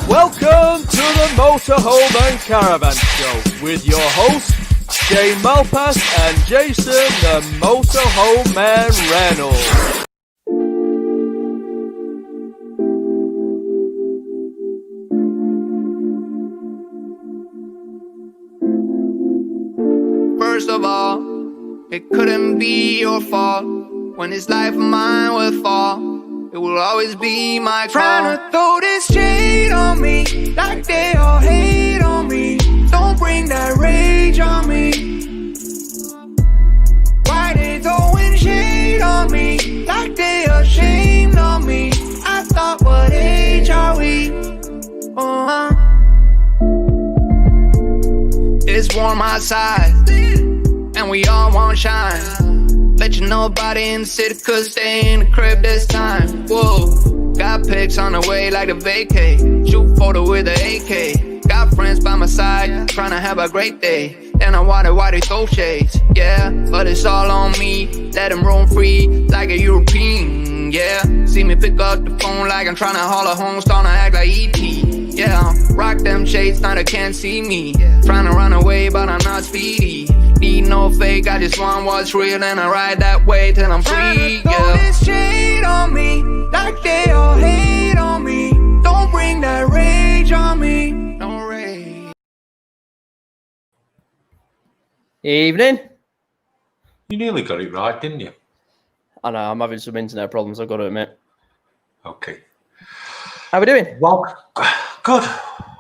Welcome to the Motorhome and Caravan Show with your hosts, Shane Malpass and Jason the Motorhome Man Reynolds. First of all, it couldn't be your fault. When this life of mine will fall, it will always be my fault. Trying to throw this shade on me, like they all hate on me. Don't bring that rage on me. Why they throwing shade on me, like they ashamed of me? I thought, what age are we? It's warm outside, and we all want shine. Let you know about it in the city, cause stay in the crib this time. Whoa, got pics on the way like a vacay. Shoot photo with an AK. Got friends by my side, trying to have a great day. Then I wonder why they throw shades. Yeah, but it's all on me. Let them roam free like a European. Yeah, see me pick up the phone like I'm trying to haul a home, starting to act like E.T. Yeah, rock them shades, now they can't see me. Trying to run away, but I'm not speedy. Need no fake, I just want what's real, and I ride that way till I'm free. Yeah. Throw this shade on me, like they all hate on me. Don't bring that rage on me. No rage. Evening. You nearly got it right, didn't you? I know, I'm having some internet problems, I've got to admit. Okay. How we doing? Well, good.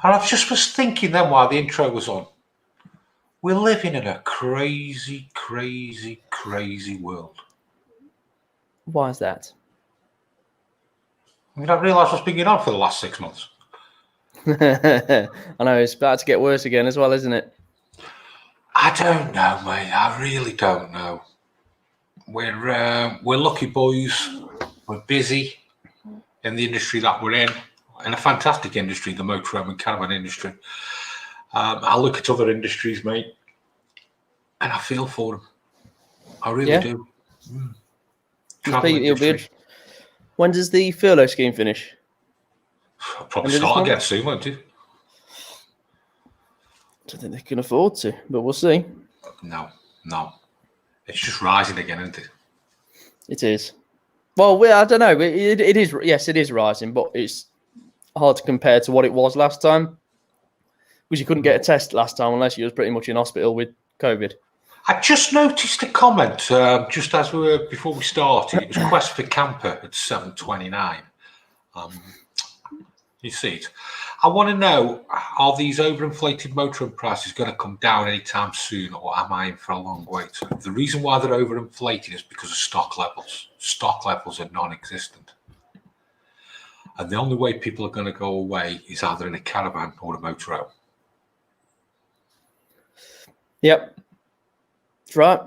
And I was thinking then while the intro was on, we're living in a crazy, crazy, crazy world. Why is that? I mean, I realised what's been going on for the last 6 months. I know, it's about to get worse again as well, isn't it? I don't know, mate. I really don't know. We're lucky boys. We're busy in the industry that we're in a fantastic industry, the motorhome and caravan industry. I look at other industries, mate, and I feel for them. I really do. When does the furlough scheme finish? I'll probably start again soon, won't it? I don't think they can afford to, but we'll see. No. It's just rising again, isn't it? It is. Well, I don't know. It is. Yes, it is rising, but it's hard to compare to what it was last time. Because you couldn't get a test last time unless you was pretty much in hospital with COVID. I just noticed a comment just as before we started. It was Quest for Camper at 7:29. You see it. I want to know: are these overinflated motorhome prices going to come down anytime soon, or am I in for a long wait? The reason why they're overinflated is because of stock levels. Stock levels are non-existent, and the only way people are going to go away is either in a caravan or a motorhome. Yep, that's right.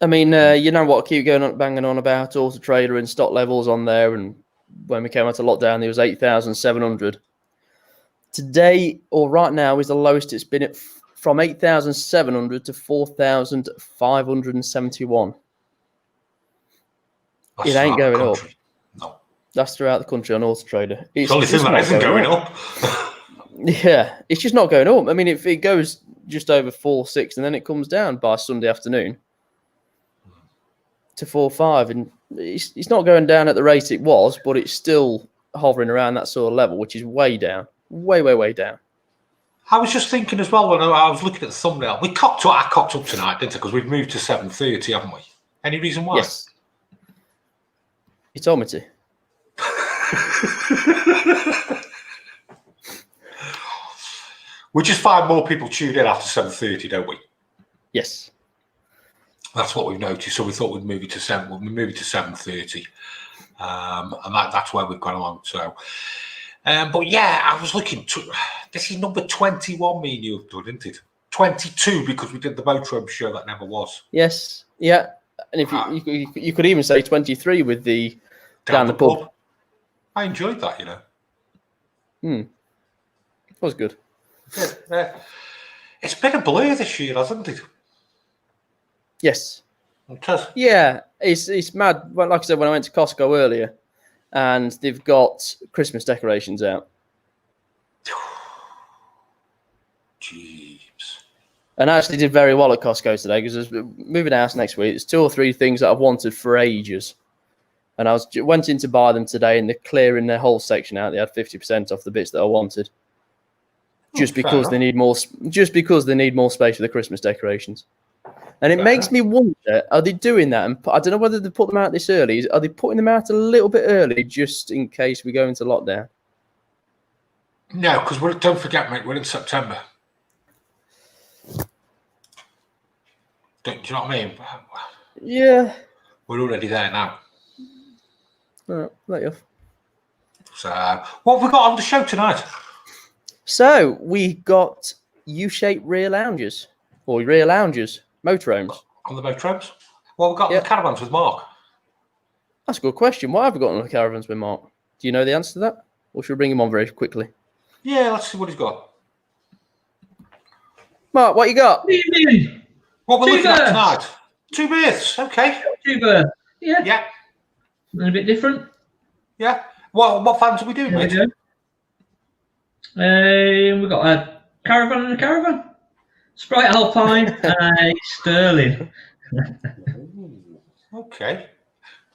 I mean, you know what I keep banging on about Auto Trader and stock levels on there, and when we came out of lockdown, there was 8,700. Today, or right now, is the lowest it's been from 8,700 to 4,571. It ain't going up. No. That's throughout the country on Auto Trader. It's the only thing that isn't going up. Yeah, it's just not going up. I mean, if it goes just over 4.6 and then it comes down by Sunday afternoon to 4.5, and it's not going down at the rate it was, but it's still hovering around that sort of level, which is way down. Way down. I was just thinking as well when I was looking at the thumbnail. I cocked up tonight, didn't I? Because we've moved to 7:30, haven't we? Any reason why? Yes. You told me to. We just find more people tune in after 7:30, don't we? Yes. That's what we've noticed. So we thought we'd move it to 7. We'll move it to 7:30, and that's where we've gone along. So. But yeah, I was looking to. This is number 21. Me and you have done, isn't it? 22 because we did the motorhome show that never was. Yes, yeah, and if you could even say 23 with the down the pub. I enjoyed that, you know. It was good. It's been a blur this year, hasn't it? Yes. It has. Yeah, it's mad. Well, like I said, when I went to Costco earlier, and they've got Christmas decorations out. Jeeves. And I actually did very well at Costco today because there's moving house next week. There's 2 or 3 things that I've wanted for ages. And I went in to buy them today, and they're clearing their whole section out. They had 50% off the bits that I wanted, just because they need more. Just because they need more space for the Christmas decorations. And it makes me wonder: are they doing that? And I don't know whether they put them out this early. Are they putting them out a little bit early, just in case we go into lockdown? No, because don't forget, mate, we're in September. Do you know what I mean? Yeah. We're already there now. All right, let you off. So, what have we got on the show tonight? So we got U-shaped rear lounges, or rear lounges, motorhomes. On the Motorhomes? What have we got on the Caravans with Mark? That's a good question. What have we got on the Caravans with Mark? Do you know the answer to that? Or should we bring him on very quickly? Yeah, let's see what he's got. Mark, what you got? What do you mean? What we're looking at tonight? 2 Berths, okay. 2 Berth. Yeah. Yeah. A bit different. Yeah. What fans are we doing, mate? We've got a Caravan and a Caravan. Sprite Alpine and a Sterling. Okay.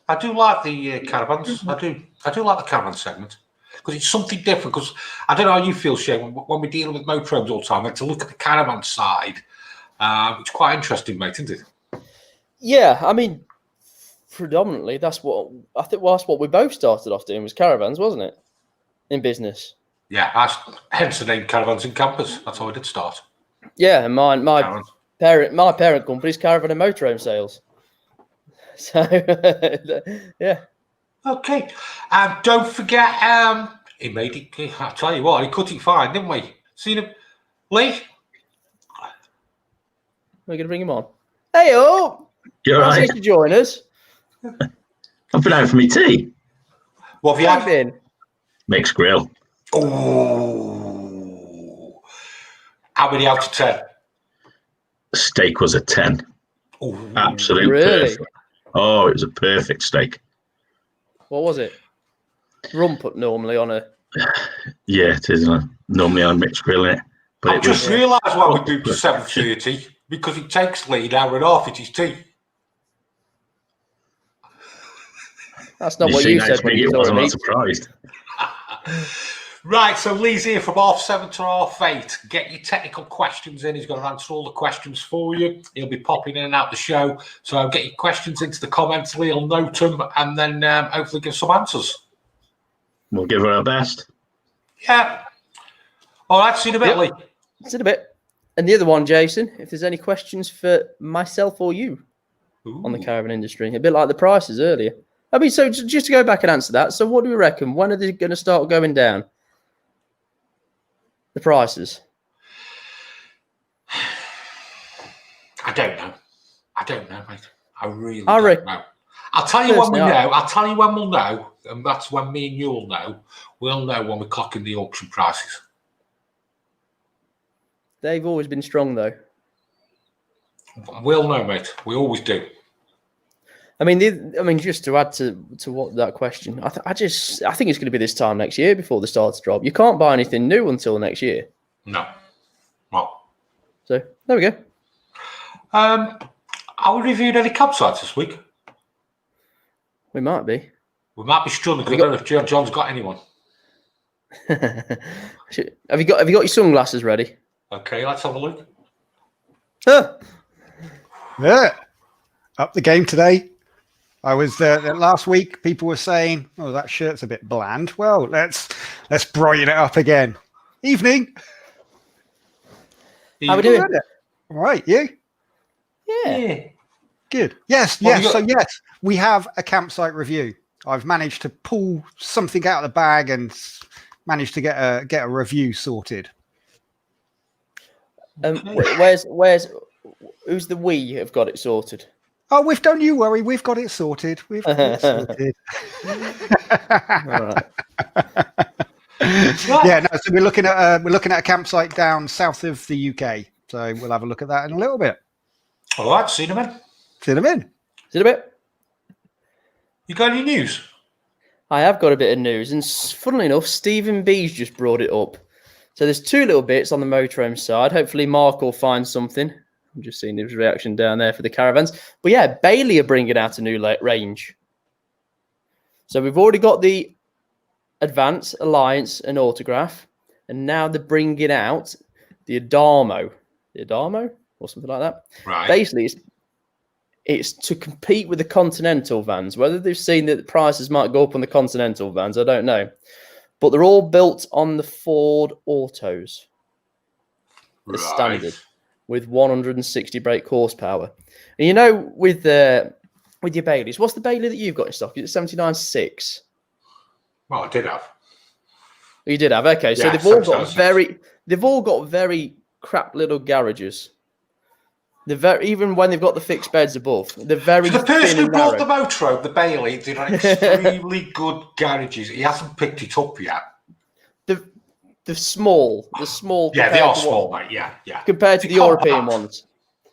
I do like the Caravans. I do like the Caravan segment. Because it's something different. Because I don't know how you feel, Shane, when we're dealing with motorhomes all the time, like to look at the Caravan side, it's quite interesting, mate, isn't it? Yeah, I mean, predominantly that's what we both started off doing was caravans, wasn't it? In business. Yeah, hence the name Caravans and Campers. That's how I did start. Yeah, and my parent company's Caravan and Motorhome Sales. So yeah. Okay. Don't forget, he made it. I'll tell you what, he cut it fine, didn't we? Seen him, Lee? We're gonna bring him on. Hey, you're right. Nice to join us. I've been out for me tea. What have you had? Mixed grill. Oh, how many out of 10? Steak was a 10. Ooh. Absolute really? perfect. Oh, it was a perfect steak. What was it? Rump normally on a. Yeah, it is normally on mixed grill, isn't it? But I've just realised why we do 7:30 because it takes Lee an hour and a half at his tea. That's not what you said when you was. I'm me. not surprised. Right, so Lee's here from 7:30 to 8:30. Get your technical questions in. He's going to answer all the questions for you. He'll be popping in and out the show. So get your questions into the comments. Lee will note them and then hopefully give some answers. We'll give her our best. Yeah. All right, see you in a bit, Lee. See you in a bit. And the other one, Jason, if there's any questions for myself or you on the caravan industry, a bit like the prices earlier. I mean, so just to go back and answer that, so what do we reckon? When are they going to start going down? The prices? I don't know, mate. I really don't know. I'll tell you when we know. I'll tell you when we'll know, and that's when me and you'll know. We'll know when we're clocking the auction prices. They've always been strong, though. We'll know, mate. We always do. I mean, just to add to what that question, I think it's going to be this time next year before they start to drop. You can't buy anything new until next year. No. Well. So there we go. Are we reviewing any campsites this week? We might be. We might be struggling because I don't know if John's got anyone. Have you got your sunglasses ready? Okay, let's have a look. Yeah, up the game today. I was last week. People were saying, "Oh, that shirt's a bit bland." Well, let's brighten it up again. Evening. How we doing? All right, you? Yeah. Good. Yes. So yes, we have a campsite review. I've managed to pull something out of the bag and managed to get a review sorted. Who's the we have got it sorted? Oh, don't you worry, we've got it sorted. We've got it sorted. All right. Yeah, no, so we're looking at a campsite down south of the UK. So we'll have a look at that in a little bit. All right, see them in. See you in a bit. You got any news? I have got a bit of news, and funnily enough, Stephen B's just brought it up. So there's two little bits on the motorhome side. Hopefully Mark will find something. I'm just seeing his reaction down there for the caravans. But yeah, Bailey are bringing out a new range. So we've already got the Advance, Alliance, and Autograph. And now they're bringing out the Adamo. The Adamo? Or something like that. Right. Basically, it's to compete with the Continental vans. Whether they've seen that the prices might go up on the Continental vans, I don't know. But they're all built on the Ford Autos. The standard. With 160 brake horsepower. And you know, with your Baileys, what's the Bailey that you've got in stock? Is it 79.6? Well, I did have. You did have, okay. So Yeah, they've all got very crap little garages. They're even when they've got the fixed beds above, they're very. So the person who brought the narrow. Motorhome, the Bailey, did extremely good garages. He hasn't picked it up yet. The small. Yeah, they are small, mate. Yeah. Compared to the compact. European ones.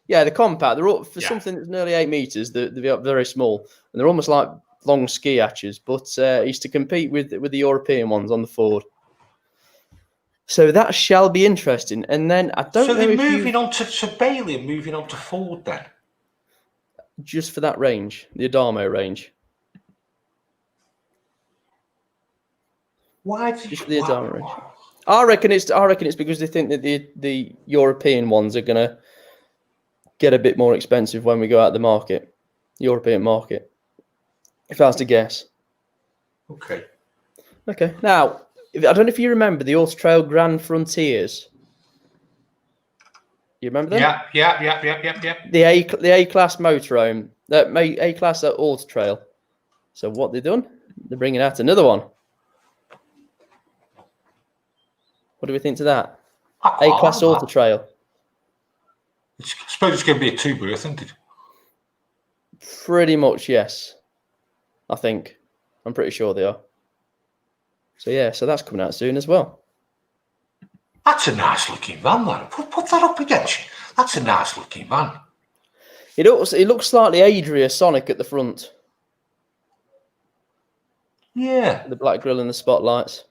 Yeah, the compact. They're all, for something that's nearly 8 meters. They're very small, and they're almost like long ski hatches. But he's to compete with the European ones on the Ford. So that shall be interesting. And then I don't know. So they're moving on to Bailey and moving on to Ford then. Just for that range, the Adamo range. Why? Just for the Adamo range. I reckon it's because they think that the European ones are gonna get a bit more expensive when we go out the market, European market. If I was to guess. Okay. Now, I don't know if you remember the Auto Trail Grand Frontiers. You remember them? Yeah. The A class motorhome, A class Auto Trail. So what they've done? They're bringing out another one. What do we think to that? A class Auto Trail. I suppose it's going to be a 2-berth, isn't it? Pretty much, yes. I think. I'm pretty sure they are. So yeah, so that's coming out soon as well. That's a nice looking van, that. Put that up again. That's a nice looking van. It looks slightly Adria Sonic at the front. Yeah. The black grille and the spotlights.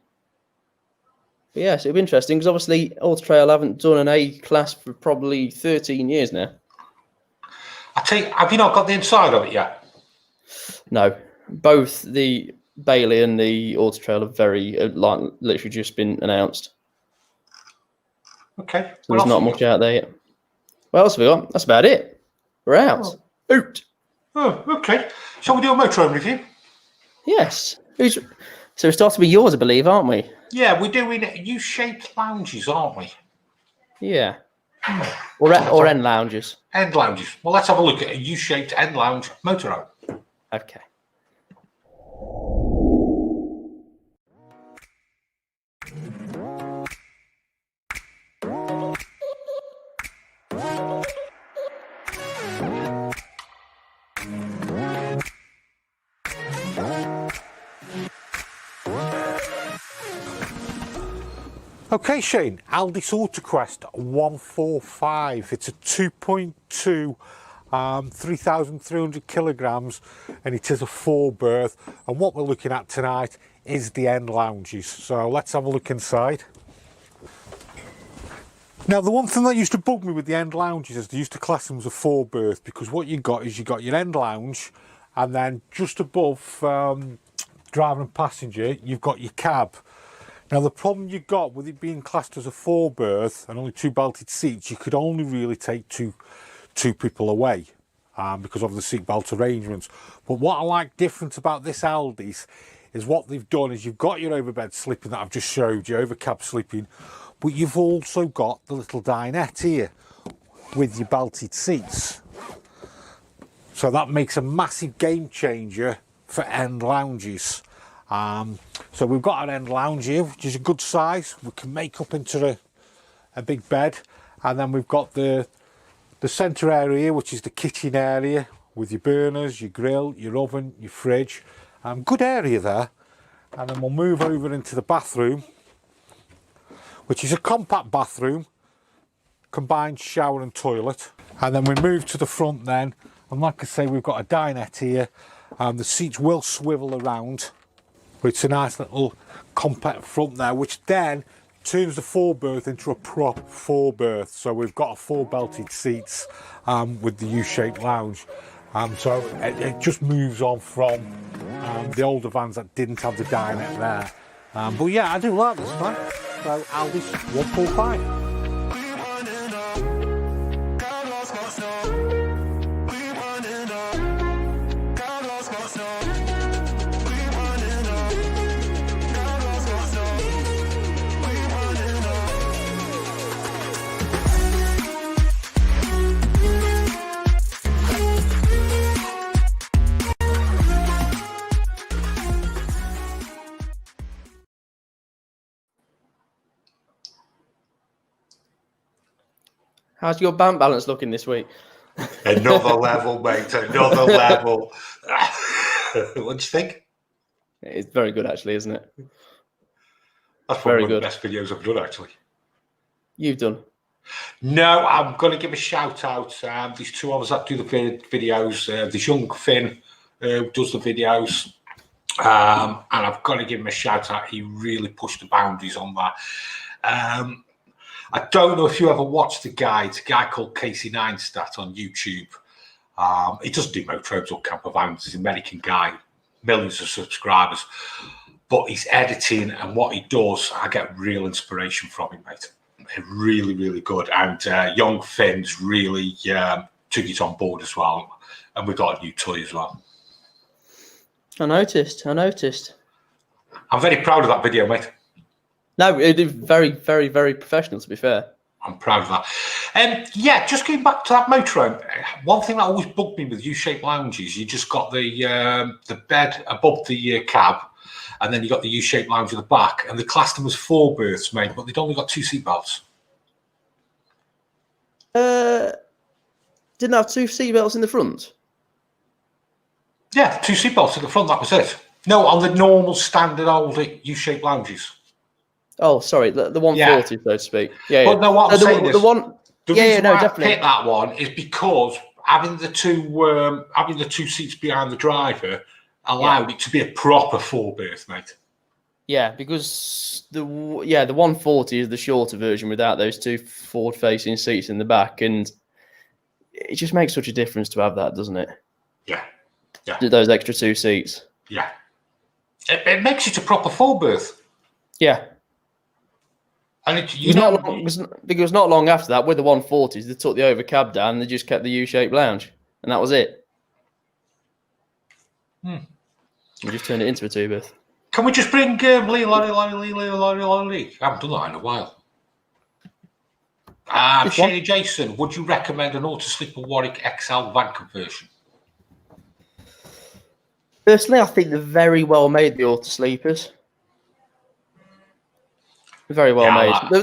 But yeah, so it'll be interesting because obviously Auto Trail haven't done an A class for probably 13 years now. I tell you, have you not got the inside of it yet? No, both the Bailey and the Auto Trail have literally just been announced. Okay. So there's not much out there yet. What else have we got? That's about it. We're out. Out. Oh, okay. Shall we do a motorhome review? Yes. So it starts to be yours, I believe, aren't we? Yeah, we're doing U-shaped lounges, aren't we? Yeah. Or end lounges. End lounges. Well, let's have a look at a U-shaped end lounge motorhome. Okay. Okay, Shane, Aldis AutoQuest 145. It's a 2.2, 3,300 kilograms, and it is a 4-berth. And what we're looking at tonight is the end lounges. So let's have a look inside. Now, the one thing that used to bug me with the end lounges is they used to class them as a 4-berth, because what you got is you got your end lounge, and then just above driver and passenger, you've got your cab. Now, the problem you got with it being classed as a 4-berth and only 2 belted seats, you could only really take two people away because of the seat belt arrangements. But what I like different about this Aldis is what they've done is you've got your overbed sleeping that I've just showed you, over cab sleeping, but you've also got the little dinette here with your belted seats. So that makes a massive game changer for end lounges. So we've got an end lounge here, which is a good size. We can make up into a big bed, and then we've got the centre area, which is the kitchen area with your burners, your grill, your oven, your fridge. Good area there. And then we'll move over into the bathroom, which is a compact bathroom, combined shower and toilet. And then we move to the front then, and like I say, we've got a dinette here. The seats will swivel around. It's a nice little compact front there, which then turns the 4-berth into a proper 4-berth. So we've got a 4-belted seats with the U-shaped lounge. So it just moves on from the older vans that didn't have the dinette there. But yeah, I do like this van. So Aldi's 145. How's your bank balance looking this week? Another level, mate. Another level. What do you think? It's very good, actually, isn't it? That's probably one of the best videos I've done, actually. You've done? No, I'm going to give a shout out. These two others that do the videos. This young Finn who does the videos. And I've got to give him a shout out. He really pushed the boundaries on that. I don't know if you ever watched the guy. It's a guy called Casey Neistat on YouTube. He doesn't do motorhomes or campervans. He's an American guy, millions of subscribers. But his editing and what he does, I get real inspiration from him, mate. Really, really good. And young Finn's really took it on board as well. And we've got a new toy as well. I noticed. I'm very proud of that video, mate. No, it is very, very, very professional, to be fair. I'm proud of that. Yeah, just going back to that motorhome, one thing that always bugged me with U-shaped lounges, you just got the bed above the cab, and then you got the U-shaped lounge at the back, and they classed them as 4 berths, mate, but they'd only got 2 seatbelts. Didn't have 2 seatbelts in the front? Yeah, 2 seatbelts at the front, that was it. No, on the normal standard old U-shaped lounges. Oh, sorry, the 140, so to speak. Yeah, but no, what I'm saying is, the reason why definitely. I picked that one is because having the two seats behind the driver allowed it to be a proper 4 berth, mate. Yeah, because the 140 is the shorter version without those 2 forward-facing seats in the back, and it just makes such a difference to have that, doesn't it? Yeah. Those extra 2 seats. Yeah. It makes it a proper 4 berth. Yeah. And it was not long after that with the 140s. They took the over cab down and they just kept the U-shaped lounge, and that was it. They just turned it into a 2 berth. Can we just bring Lee? I haven't done that in a while. Shady Jason, would you recommend an Auto Sleeper Warwick XL van conversion? Personally, I think they're very well made, the Auto Sleepers. Very well made. They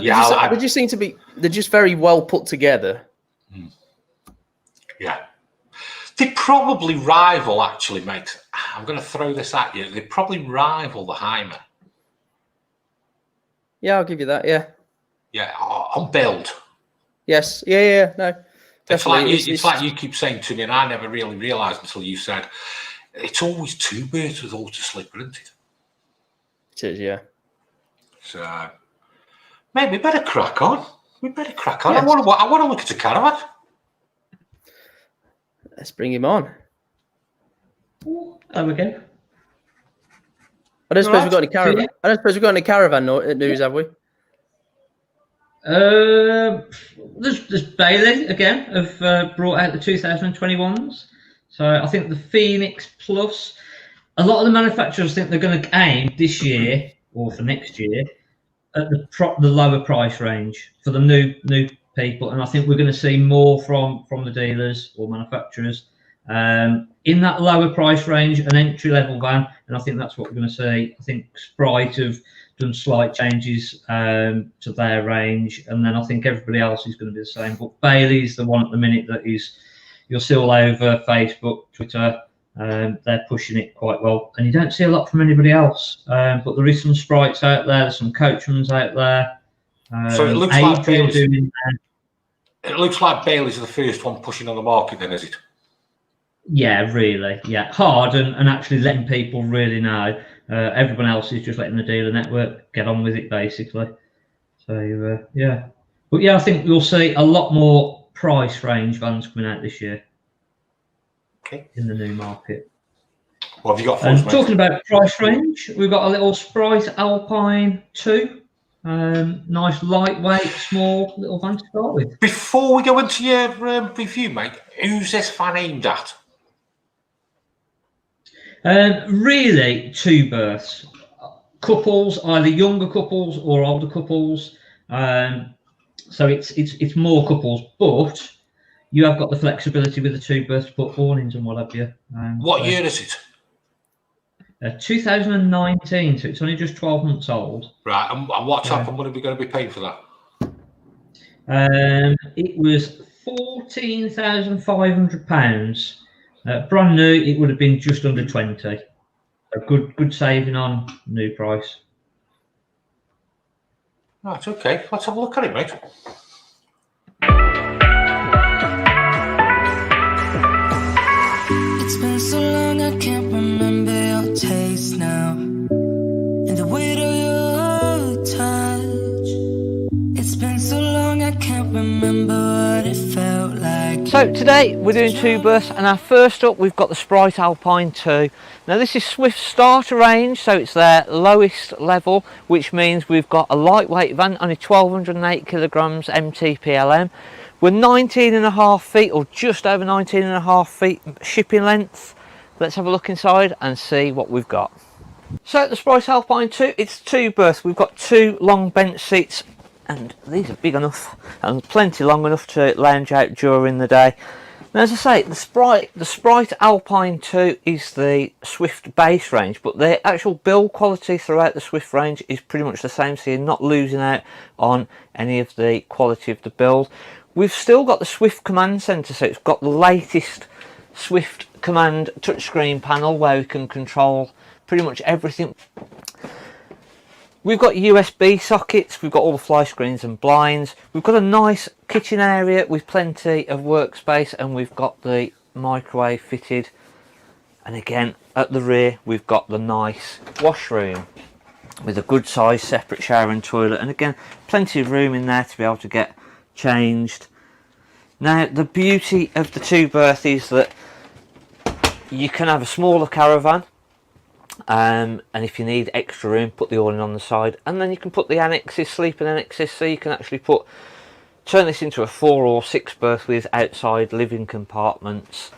just seem to be. They're just very well put together. Yeah, they probably rival. Actually, mate, I'm going to throw this at you. They probably rival the Heimer. Yeah, I'll give you that. Yeah. Yeah, on build. Yes. Yeah. No. It's like you keep saying to me, and I never really realised until you said it's always 2 berths with Auto Sleeper, isn't it? It is. Yeah. So. Mate, we better crack on. Yes. I want to look at a Caravan. Let's bring him on. Hello again. I don't suppose we've got any Caravan. I don't suppose we've got any Caravan news, have we? There's Bailey again have brought out the 2021s. So I think the Phoenix Plus. A lot of the manufacturers think they're going to aim this year or for next year at the lower price range for the new people, and I think we're going to see more from the dealers or manufacturers in that lower price range, an entry level van, and I think that's what we're going to see. I think Sprite have done slight changes to their range, and then I think everybody else is going to be the same. But Bailey's the one at the minute that you'll see all over Facebook, Twitter. They're pushing it quite well, and you don't see a lot from anybody else. But there is some Sprites out there, there's some Coachmans out there. So it looks like Bailey's the first one pushing on the market, then, is it? Yeah, really. Yeah, hard and actually letting people really know. Everyone else is just letting the dealer network get on with it, basically. So yeah, but yeah, I think we'll see a lot more price range vans coming out this year. Okay. In the new market. What have you got for And us, mate? talking about price range, we've got a little Sprite Alpine 2. Nice, lightweight, small little van to start with. Before we go into your review, mate, who's this van aimed at? Really, two berths. Couples, either younger couples or older couples. So it's more couples, but you have got the flexibility with the two berths to put awnings and what have you. What year is it? 2019, so it's only just 12 months old. Right, and what type of money are we going to be paying for that? It was £14,500. Brand new, it would have been just under 20. A good saving on new price. Right, okay. Let's have a look at it, mate. It's been so long I can't remember your taste now, and the weight of your touch. It's been so long I can't remember what it felt like. So today we're doing two berths, and our first up we've got the Sprite Alpine 2. Now this is Swift starter range, so it's their lowest level, which means we've got a lightweight van, only 1208 kilograms MTPLM. We're 19.5 feet, or just over 19.5 feet shipping length. Let's have a look inside and see what we've got. So the Sprite Alpine 2, it's two berths. We've got two long bench seats, and these are big enough and plenty long enough to lounge out during the day. Now, as I say, the Sprite Alpine 2 is the Swift base range, but the actual build quality throughout the Swift range is pretty much the same, so you're not losing out on any of the quality of the build. We've still got the Swift Command Centre, so it's got the latest Swift Command touchscreen panel where we can control pretty much everything. We've got USB sockets, we've got all the fly screens and blinds, we've got a nice kitchen area with plenty of workspace, and we've got the microwave fitted, and again at the rear we've got the nice washroom with a good size separate shower and toilet, and again plenty of room in there to be able to get changed. Now the beauty of the two berth is that you can have a smaller caravan, and if you need extra room, put the awning on the side, and then you can put the annexes, sleeping annexes, so you can actually turn this into a 4 or 6 berth with outside living compartments.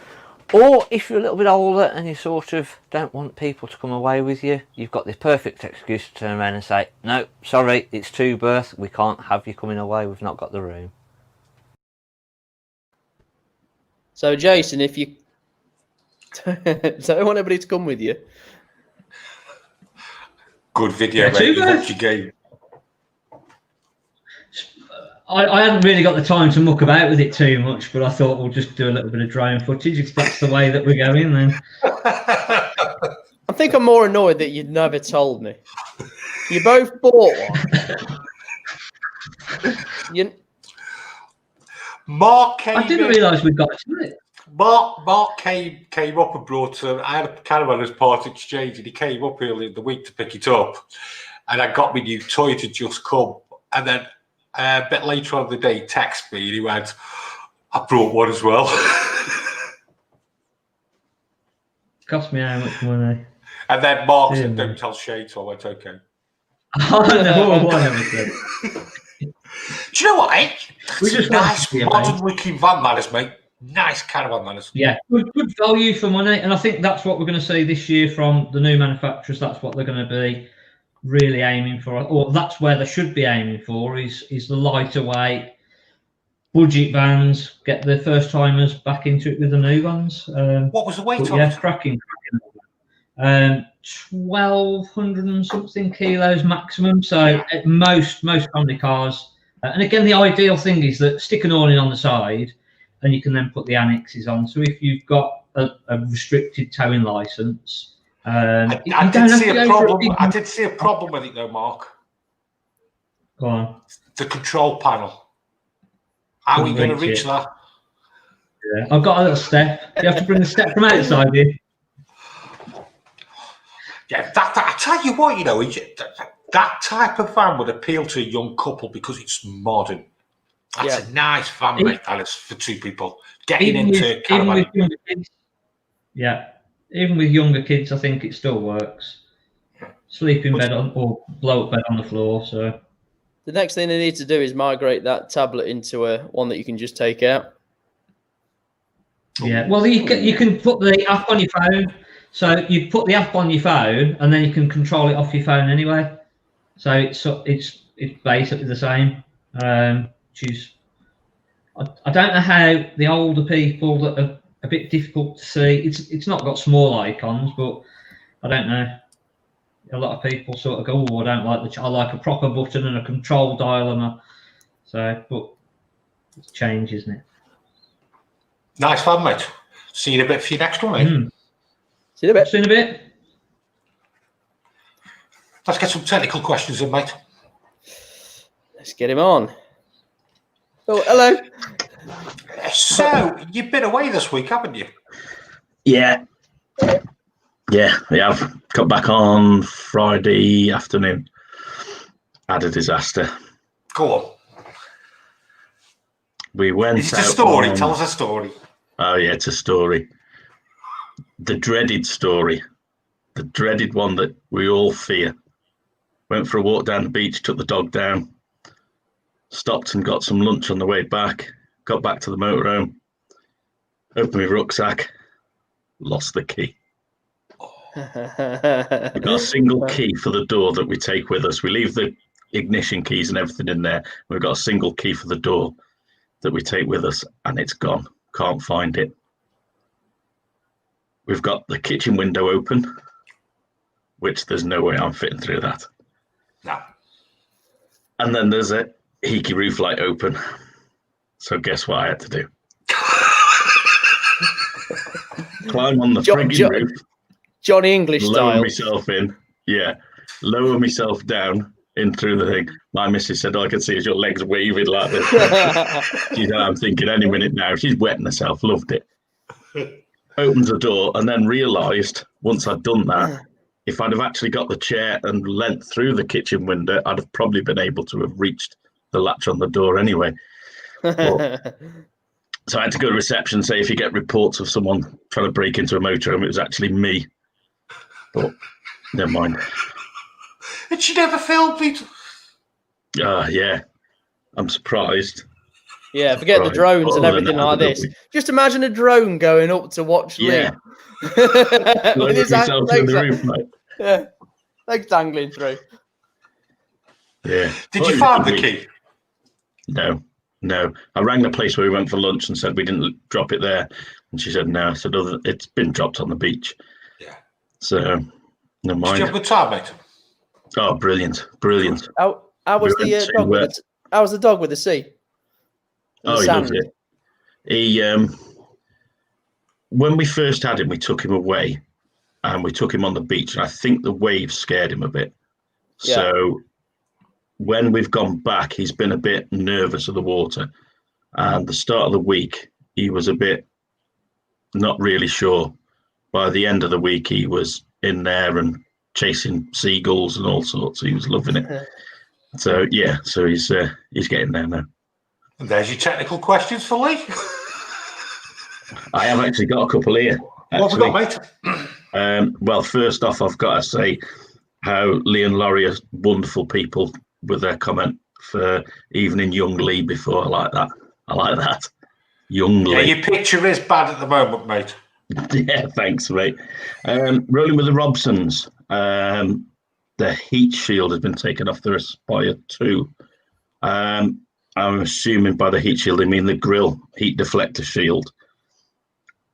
Or if you're a little bit older and you sort of don't want people to come away with you, you've got the perfect excuse to turn around and say, no, sorry, it's two berth, we can't have you coming away, we've not got the room. So Jason, if you don't want anybody to come with you, good video, mate. You watch your game. I hadn't really got the time to muck about with it too much, but I thought we'll just do a little bit of drone footage if that's the way that we're going then. I think I'm more annoyed that you'd never told me. You both bought one. Mark came I didn't realise we'd got to it. Mark came up and brought. I had a caravan as part exchange, and he came up early in the week to pick it up, and I got my new toy to just come. And then a bit later on in the day, he texted me and he went, "I brought one as well." Cost me how much money? And then Mark said, "Don't tell Shane," so I went, "Okay." Oh no, what I never said. Do you know what, eh? We just nice modern-looking van, that is, mate. Nice caravan, that is. Yeah, good value for money, and I think that's what we're going to see this year from the new manufacturers. That's what they're going to be really aiming for, or that's where they should be aiming for, is the lighter weight budget vans. Get the first timers back into it with the new vans. What was the weight on it? it? Cracking. 1,200 and something kilos maximum. So at most family cars, and again, the ideal thing is that stick an awning on the side, and you can then put the annexes on. So if you've got a restricted towing license, I did see a problem with it though, Mark. Go on. The control panel. How are you going to reach that? Yeah, I've got a little step. You have to bring the step from outside here. Yeah, I tell you what, you know, that type of van would appeal to a young couple because it's modern. That's a nice van, mate. That is for two people getting into caravan. Even with younger kids, I think it still works. Sleep in bed or blow up bed on the floor. So the next thing they need to do is migrate that tablet into one that you can just take out. Yeah, well, you can put the app on your phone. So you put the app on your phone, and then you can control it off your phone anyway. So it's basically the same. Which is, I don't know how the older people that are a bit difficult to see. It's not got small icons, but I don't know. A lot of people sort of go, "Oh, I don't like I like a proper button and a control dial but it's change, isn't it?" Nice fun, mate. See you in a bit for your next one, mate. See you in a bit. See you in a bit. Let's get some technical questions in, mate. Let's get him on. Oh, hello. So, you've been away this week, haven't you? Yeah. Yeah, we have. Got back on Friday afternoon. Had a disaster. Go on. We went It's a story. Tell us a story. Oh, yeah, it's a story. The dreaded story. The dreaded one that we all fear. Went for a walk down the beach, took the dog down, stopped and got some lunch on the way back, got back to the motorhome, opened my rucksack, lost the key. We've got a single key for the door that we take with us. We leave the ignition keys and everything in there. We've got a single key for the door that we take with us, and it's gone. Can't find it. We've got the kitchen window open, which there's no way I'm fitting through that. No. And then there's a Heeky roof light open. So guess what I had to do? Climb on the frigging roof. Johnny English style. Lower myself in. Yeah. Lower myself down in through the thing. My missus said, all I could see is your legs waving like this. She said, I'm thinking any minute now. She's wetting herself. Loved it. Opens the door and then realised once I'd done that, if I'd have actually got the chair and leant through the kitchen window, I'd have probably been able to have reached the latch on the door anyway. So I had to go to reception, say if you get reports of someone trying to break into a motorhome, it was actually me. But never mind. And she never filmed it. Yeah. I'm surprised. Yeah, forget the drones and everything like this. Just imagine a drone going up to watch Lee. With his legs dangling through. Yeah. Did you find the key? No. I rang the place where we went for lunch and said we didn't drop it there. And she said, no. I said, it's been dropped on the beach. Yeah. So, never mind. Did you have a good time, mate? Oh, brilliant. How was the dog with the, how was the dog with the sea? Oh, he loved it. He, when we first had him, we took him away and we took him on the beach. And I think the waves scared him a bit. Yeah. So when we've gone back, he's been a bit nervous of the water. And the start of the week, he was a bit not really sure. By the end of the week, he was in there and chasing seagulls and all sorts. He was loving it. So yeah, so he's getting there now. And there's your technical questions for Lee. I have actually got a couple here. What have we got, mate? Well, first off, I've got to say how Lee and Laurie are wonderful people with their comment for evening young Lee before. I like that. Young Lee. Yeah, your picture is bad at the moment, mate. Yeah, thanks, mate. Rolling with the Robsons. The heat shield has been taken off the Aspire 2. I'm assuming by the heat shield they mean the grill heat deflector shield.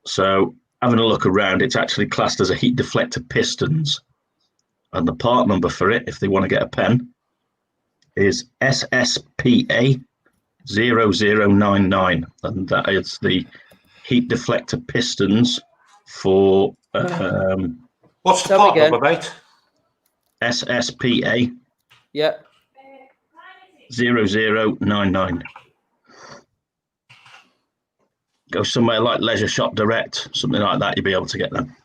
So having a look around, it's actually classed as a heat deflector pistons. And the part number for it, if they want to get a pen, is SSPA 0099. And that is the heat deflector pistons for... what's the part number, mate? SSPA. Yeah. 0099. Go somewhere like Leisure Shop Direct, something like that, you'll be able to get them.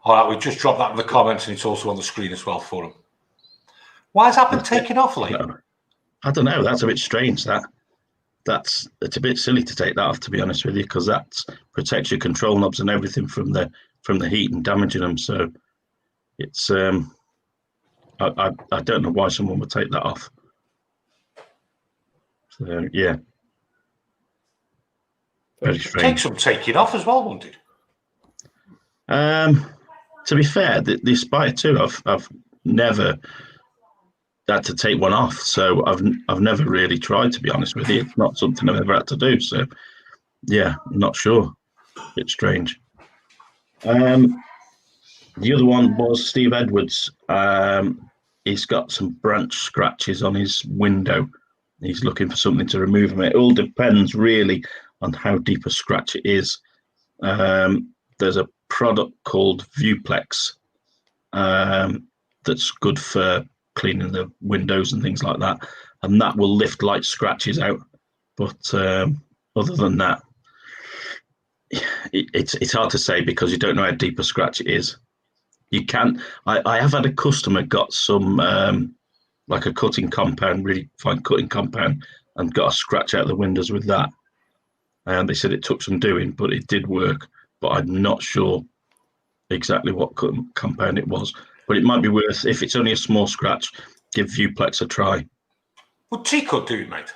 All right, we've just dropped that in the comments and it's also on the screen as well for them. Why has that been taken off, Lee? I don't know. That's a bit strange. It's a bit silly to take that off, to be honest with you, because that protects your control knobs and everything from the heat and damaging them. So it's I don't know why someone would take that off. So yeah, very strange. Take some taking off as well, won't it? To be fair, the Aspire 2, I've never had to take one off, so I've never really tried, to be honest with you. It's not something I've ever had to do, so yeah, I'm not sure. Bit strange. The other one was Steve Edwards. He's got some branch scratches on his window. He's looking for something to remove them. It all depends really on how deep a scratch it is. There's a product called Viewplex that's good for cleaning the windows and things like that, and that will lift light scratches out. But other than that, it's hard to say because you don't know how deep a scratch it is. You can. I have had a customer got some like a cutting compound, really fine cutting compound, and got a scratch out of the windows with that. And they said it took some doing, but it did work. But I'm not sure exactly what compound it was. But it might be worth, if it's only a small scratch, give Viewplex a try. Would T-Cut do it, mate?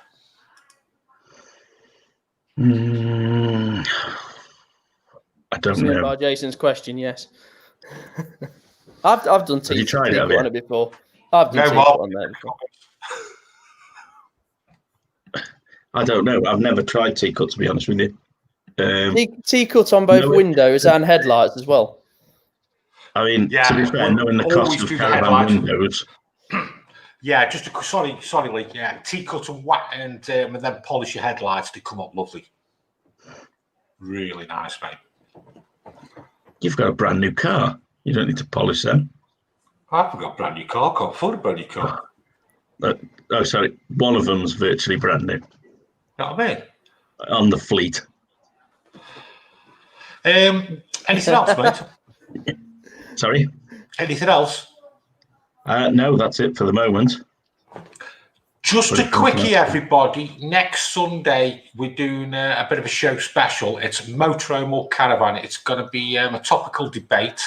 I don't know. By Jason's question, yes. I've done T-Cut. Have you tried it, on it before. I've done T-Cut on there before. I don't know. I've never tried T-Cut, to be honest with you. T-Cut on both windows and headlights as well. I mean, to be fair, knowing the cost of Caravan windows. Yeah, just sorry, Lee. Yeah, T-Cut and then polish your headlights. They come up lovely. Really nice, mate. You've got a brand new car. You don't need to polish them. I haven't got a brand new car. I can't afford a brand new car. Oh, sorry. One of them's virtually brand new. You know what I mean? On the fleet. Anything else, mate? Sorry? Anything else? No, that's it for the moment. Just a quickie, everybody. Next Sunday, we're doing a bit of a show special. It's Motorhome or Caravan. It's going to be a topical debate.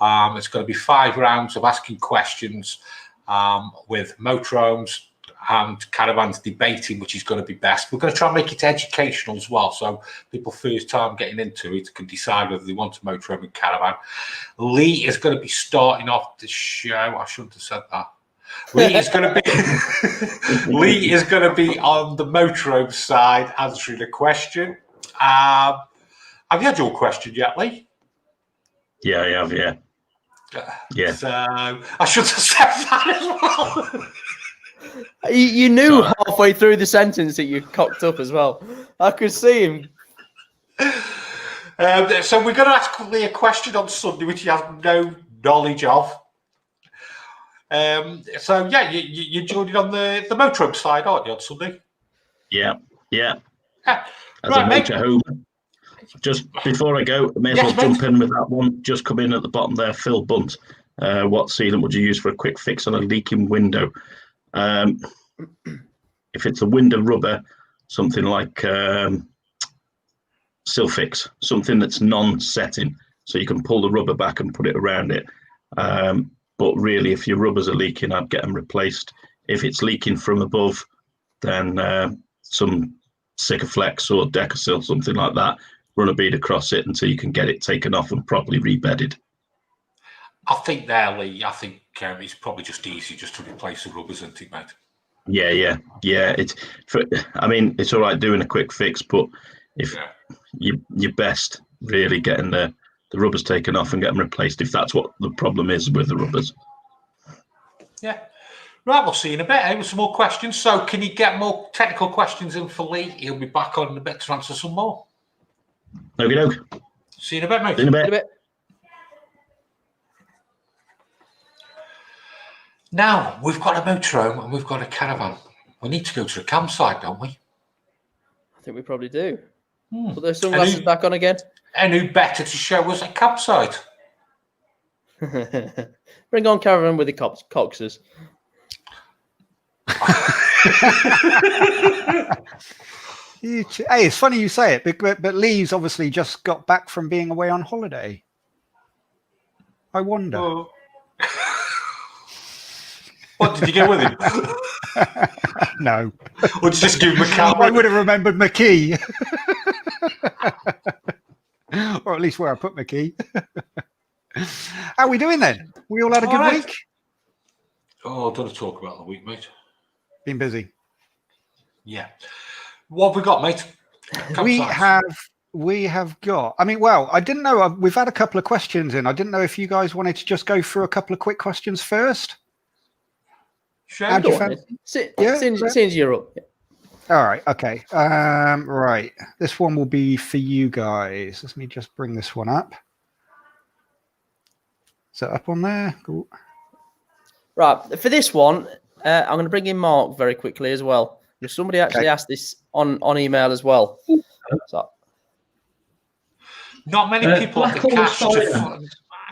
It's going to be 5 rounds of asking questions with motorhomes and caravans debating, which is going to be best. We're going to try and make it educational as well, so people first time getting into it can decide whether they want a motorhome and caravan. Lee is going to be starting off the show. I shouldn't have said that. Lee is going to be on the motorhome side answering a question. Have you had your question yet, Lee? Yeah, I have. Yeah. Yeah. So I should have said that as well. You knew halfway through the sentence that you cocked up as well. I could see him. So we're going to ask Lee a question on Sunday, which he has no knowledge of. So yeah, you're joining on the motorhome side, aren't you, on Sunday? Yeah. As Right, a motorhome. Just before I go, I may as well jump in with that one. Just come in at the bottom there, Phil Bunt. What sealant would you use for a quick fix on a leaking window? If it's a window rubber, something like Silfix, something that's non-setting, so you can pull the rubber back and put it around it. But really, if your rubbers are leaking, I'd get them replaced. If it's leaking from above, then some Sikaflex or Decasil, something like that, run a bead across it until you can get it taken off and properly rebedded. I think there, Lee, it's probably just easy just to replace the rubbers, isn't it, mate? Yeah. It's all right doing a quick fix, but if you're best really getting the rubbers taken off and get them replaced if that's what the problem is with the rubbers. Yeah. Right, we'll see you in a bit with some more questions. So can you get more technical questions in for Lee? He'll be back on in a bit to answer some more. Okie doke. See you in a bit, mate. See you in a bit. Now, we've got a motorhome and we've got a caravan. We need to go to a campsite, don't we? I think we probably do. Put those sunglasses back on again. And who better to show us a campsite? Bring on Caravan with the coxers. Hey, it's funny you say it, but Lee's obviously just got back from being away on holiday. I wonder. Oh. What, did you go with him? No. Or did you just give him a camera? I would have remembered my key. Or at least where I put my key. How are we doing then? We all had a good week? Oh, I don't want to talk about the week, mate. Been busy. Yeah. What have we got, mate? We have got. I mean, well, I didn't know. We've had a couple of questions in. I didn't know if you guys wanted to just go through a couple of quick questions first. Sure. Since you're up. All right. Okay. Right. This one will be for you guys. Let me just bring this one up. Is that up on there? Cool. Right. For this one, I'm going to bring in Mark very quickly as well. Because somebody actually asked this on email as well. So. Not many people have the cash to.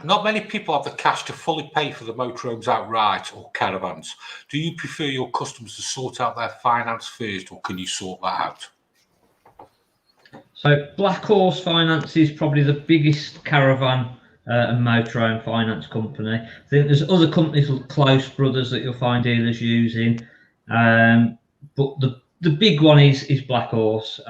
Not many people have the cash to fully pay for the motorhomes outright or caravans. Do you prefer your customers to sort out their finance first, or can you sort that out? So Black Horse Finance is probably the biggest caravan and motorhome finance company. I think there's other companies like Close Brothers that you'll find dealers using, but the big one is Black Horse.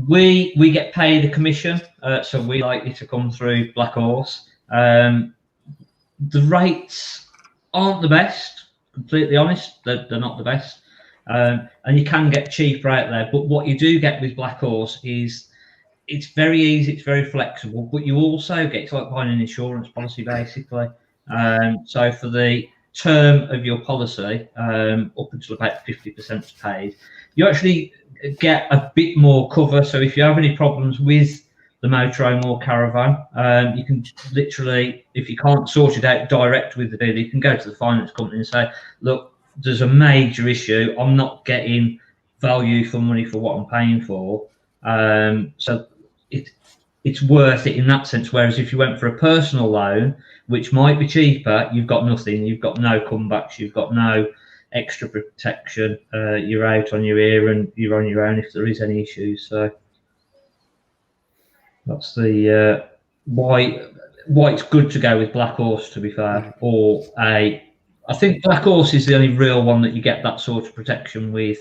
We get paid a commission, so we like you to come through Black Horse. The rates aren't the best, completely honest. They're not the best, and you can get cheaper out there. But what you do get with Black Horse is it's very easy, it's very flexible, but you also get, it's like buying an insurance policy basically. So for the term of your policy, up until about 50% paid, you actually get a bit more cover. So if you have any problems with the motorhome or caravan, you can literally, if you can't sort it out direct with the dealer, you can go to the finance company and say, look, there's a major issue. I'm not getting value for money for what I'm paying for. So it's worth it in that sense. Whereas if you went for a personal loan, which might be cheaper, you've got nothing. You've got no comebacks. You've got no extra protection. You're out on your ear and you're on your own if there is any issues. So that's the why it's good to go with Black Horse, to be fair. Or I think Black Horse is the only real one that you get that sort of protection with.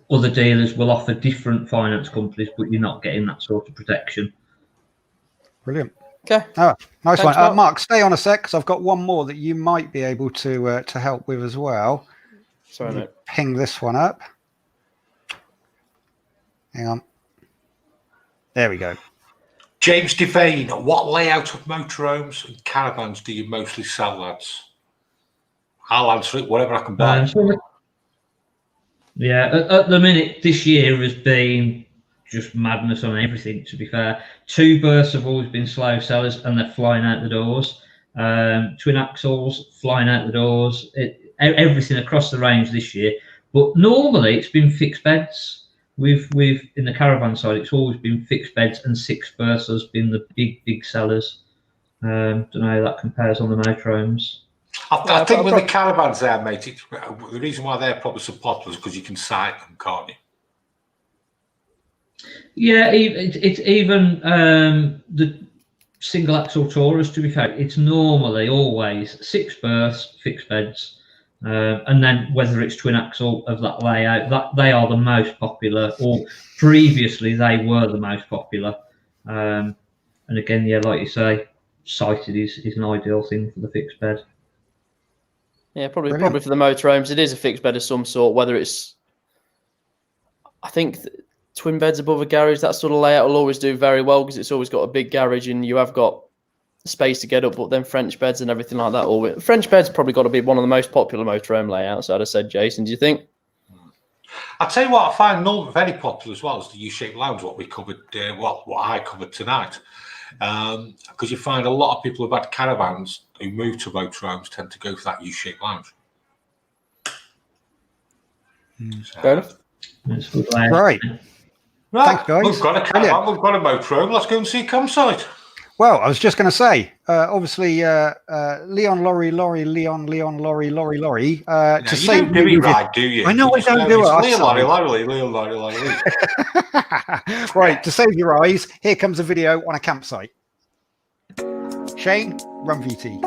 Other dealers will offer different finance companies, but you're not getting that sort of protection. Brilliant. Okay. Oh, nice Thanks, one. Mark, stay on a sec, because I've got one more that you might be able to help with as well. Sorry, mate. Ping this one up. Hang on. There we go. James Devane, what layout of motorhomes and caravans do you mostly sell, lads? I'll answer it, whatever I can buy. At the minute, this year has been just madness on everything, to be fair. Two berths have always been slow sellers, and they're flying out the doors. Twin axles, flying out the doors. Everything across the range this year. But normally, it's been fixed beds. We've in the caravan side, it's always been fixed beds, and six berths has been the big sellers. Don't know how that compares on the motorhomes. I think with the caravans there, mate, the reason why they're probably so popular is because you can sight them, can't you? Yeah, it's even the single axle Taurus, to be fair, it's normally always six berths, fixed beds, and then whether it's twin axle of that layout, that they are the most popular, or previously they were the most popular. And again, yeah, like you say, sighted is an ideal thing for the fixed bed. Yeah, probably for the motorhomes, it is a fixed bed of some sort. Whether it's, I think, twin beds above a garage, that sort of layout will always do very well because it's always got a big garage and you have got space to get up. But then French beds and everything like that, French beds probably got to be one of the most popular motorhome layouts. I'd have said, Jason. Do you think? I'll tell you what I find very popular as well is the U-shaped lounge. What we covered, what I covered tonight. Because you find a lot of people who've had caravans who move to motorhomes tend to go for that U-shaped lounge. Fair enough. Right. Right. Thanks, guys. We've got a caravan, we've got a motorhome. Let's go and see a campsite. Well, I was just going to say, obviously, Leon, Laurie, Leon, Laurie. No, To you say don't do it right, do you? I know I don't do it. I Leon, Laurie. Right, to save your eyes, here comes a video on a campsite. Shane, run VT.